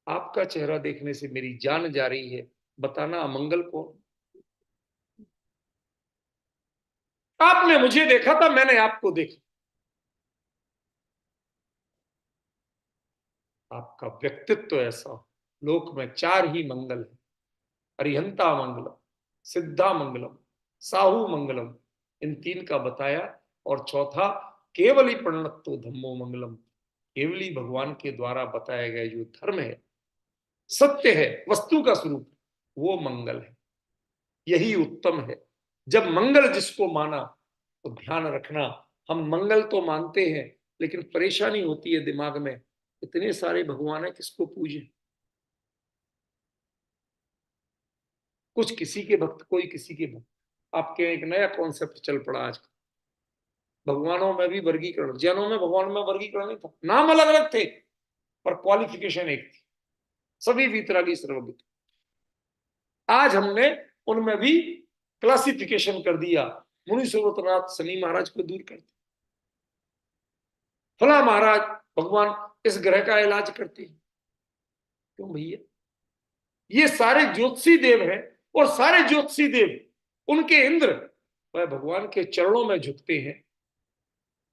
आपका चेहरा देखने से मेरी जान जा रही है, बताना अमंगल कौन। आपने मुझे देखा था, मैंने आपको देखा। आपका व्यक्तित्व ऐसा हो। लोक में 4 ही मंगल है, अरिहंता मंगलम, सिद्धा मंगलम, साहू मंगलम, इन 3 का बताया। और चौथा, केवली प्रणतो धम्मो मंगलम, केवली भगवान के द्वारा बताया गया जो धर्म है, सत्य है, वस्तु का स्वरूप, वो मंगल है, यही उत्तम है। जब मंगल जिसको माना, तो ध्यान रखना, हम मंगल तो मानते हैं लेकिन परेशानी होती है दिमाग में, इतने सारे भगवान है, किसको पूजे। कुछ किसी के भक्त, कोई किसी के भक्त। आपके एक नया कॉन्सेप्ट चल पड़ा आज, भगवानों में भी वर्गीकरण। जैनों में भगवान में वर्गीकरण नहीं था, नाम अलग अलग थे पर क्वालिफिकेशन एक थी, सभी वीतरागी सर्वज्ञ। आज हमने उनमें भी क्लासिफिकेशन कर दिया। मुनि सर्वोत्तनाथ शनि महाराज को दूर करते, फला महाराज भगवान इस ग्रह का इलाज करते हैं। क्यों भैया, ये सारे ज्योतिषी देव हैं, और सारे ज्योतिषी देव उनके इंद्र वह भगवान के चरणों में झुकते हैं,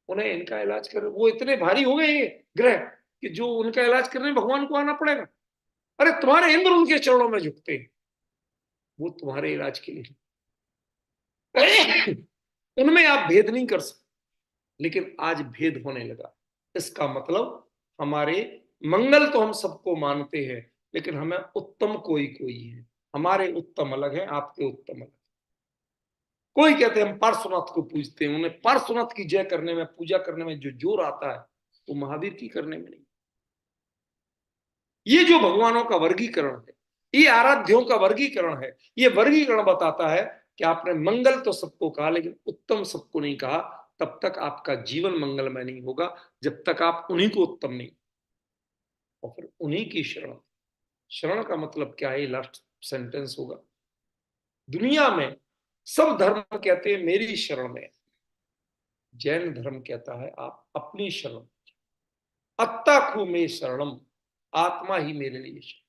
उन्हें इनका इलाज कर, वो इतने भारी हो गए ये ग्रह कि जो उनका इलाज करने भगवान को आना पड़ेगा। अरे तुम्हारे इंद्र उनके चरणों में झुकते हैं, वो तुम्हारे इलाज के लिए। उनमें आप भेद नहीं कर सकते, लेकिन आज भेद होने लगा। इसका मतलब हमारे मंगल तो हम सबको मानते हैं, लेकिन हमें उत्तम कोई कोई है। हमारे उत्तम अलग है, आपके उत्तम अलग। कोई कहते हैं हम पार्श्वनाथ को पूजते हैं, उन्हें पार्श्वनाथ की जय करने में, पूजा करने में जो जोर आता है वो महावीर की करने में नहीं। ये जो भगवानों का वर्गीकरण है, ये आराध्यों का वर्गीकरण है, ये वर्गीकरण बताता है कि आपने मंगल तो सबको कहा, लेकिन उत्तम सबको नहीं कहा। तब तक आपका जीवन मंगलमय नहीं होगा, जब तक आप उन्हीं को उत्तम नहीं, और फिर उन्हीं की शरण। शरण का मतलब क्या है, लास्ट सेंटेंस होगा। दुनिया में सब धर्म कहते हैं मेरी शरण में, जैन धर्म कहता है आप अपनी शरण। अत्ता खु में शरणम, आत्मा ही मेरे लिए शरण।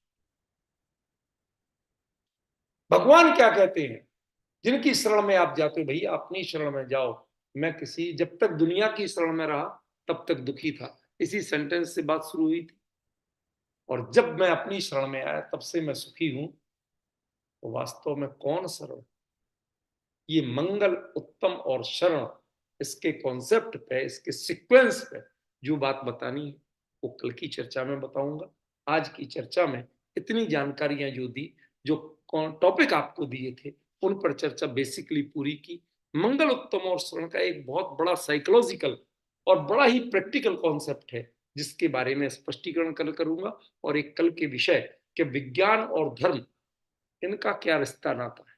भगवान क्या कहते हैं, जिनकी शरण में आप जाते हो, भैया अपनी शरण में जाओ। मैं किसी, जब तक दुनिया की शरण में रहा तब तक दुखी था, इसी सेंटेंस से बात शुरू हुई थी। और जब मैं अपनी शरण में आया तब से मैं सुखी हूं। तो वास्तव में कौन शरण, ये मंगल, उत्तम और शरण, इसके कॉन्सेप्ट पे, इसके सीक्वेंस पे जो बात बतानी है वो कल की चर्चा में बताऊंगा। आज की चर्चा में इतनी जानकारियां जो दी, जो टॉपिक आपको दिए थे, उन पर चर्चा बेसिकली पूरी की। मंगल, उत्तम और शरण का एक बहुत बड़ा साइकोलॉजिकल और बड़ा ही प्रैक्टिकल कॉन्सेप्ट है, जिसके बारे में स्पष्टीकरण कल करूंगा। और एक कल के विषय कि विज्ञान और धर्म, इनका क्या रिश्ता नाता है,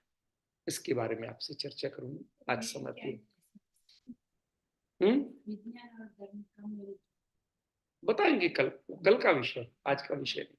इसके बारे में आपसे चर्चा करूंगी आज समय पूर्ण। बताएंगे कल, कल का विषय, आज का विषय नहीं।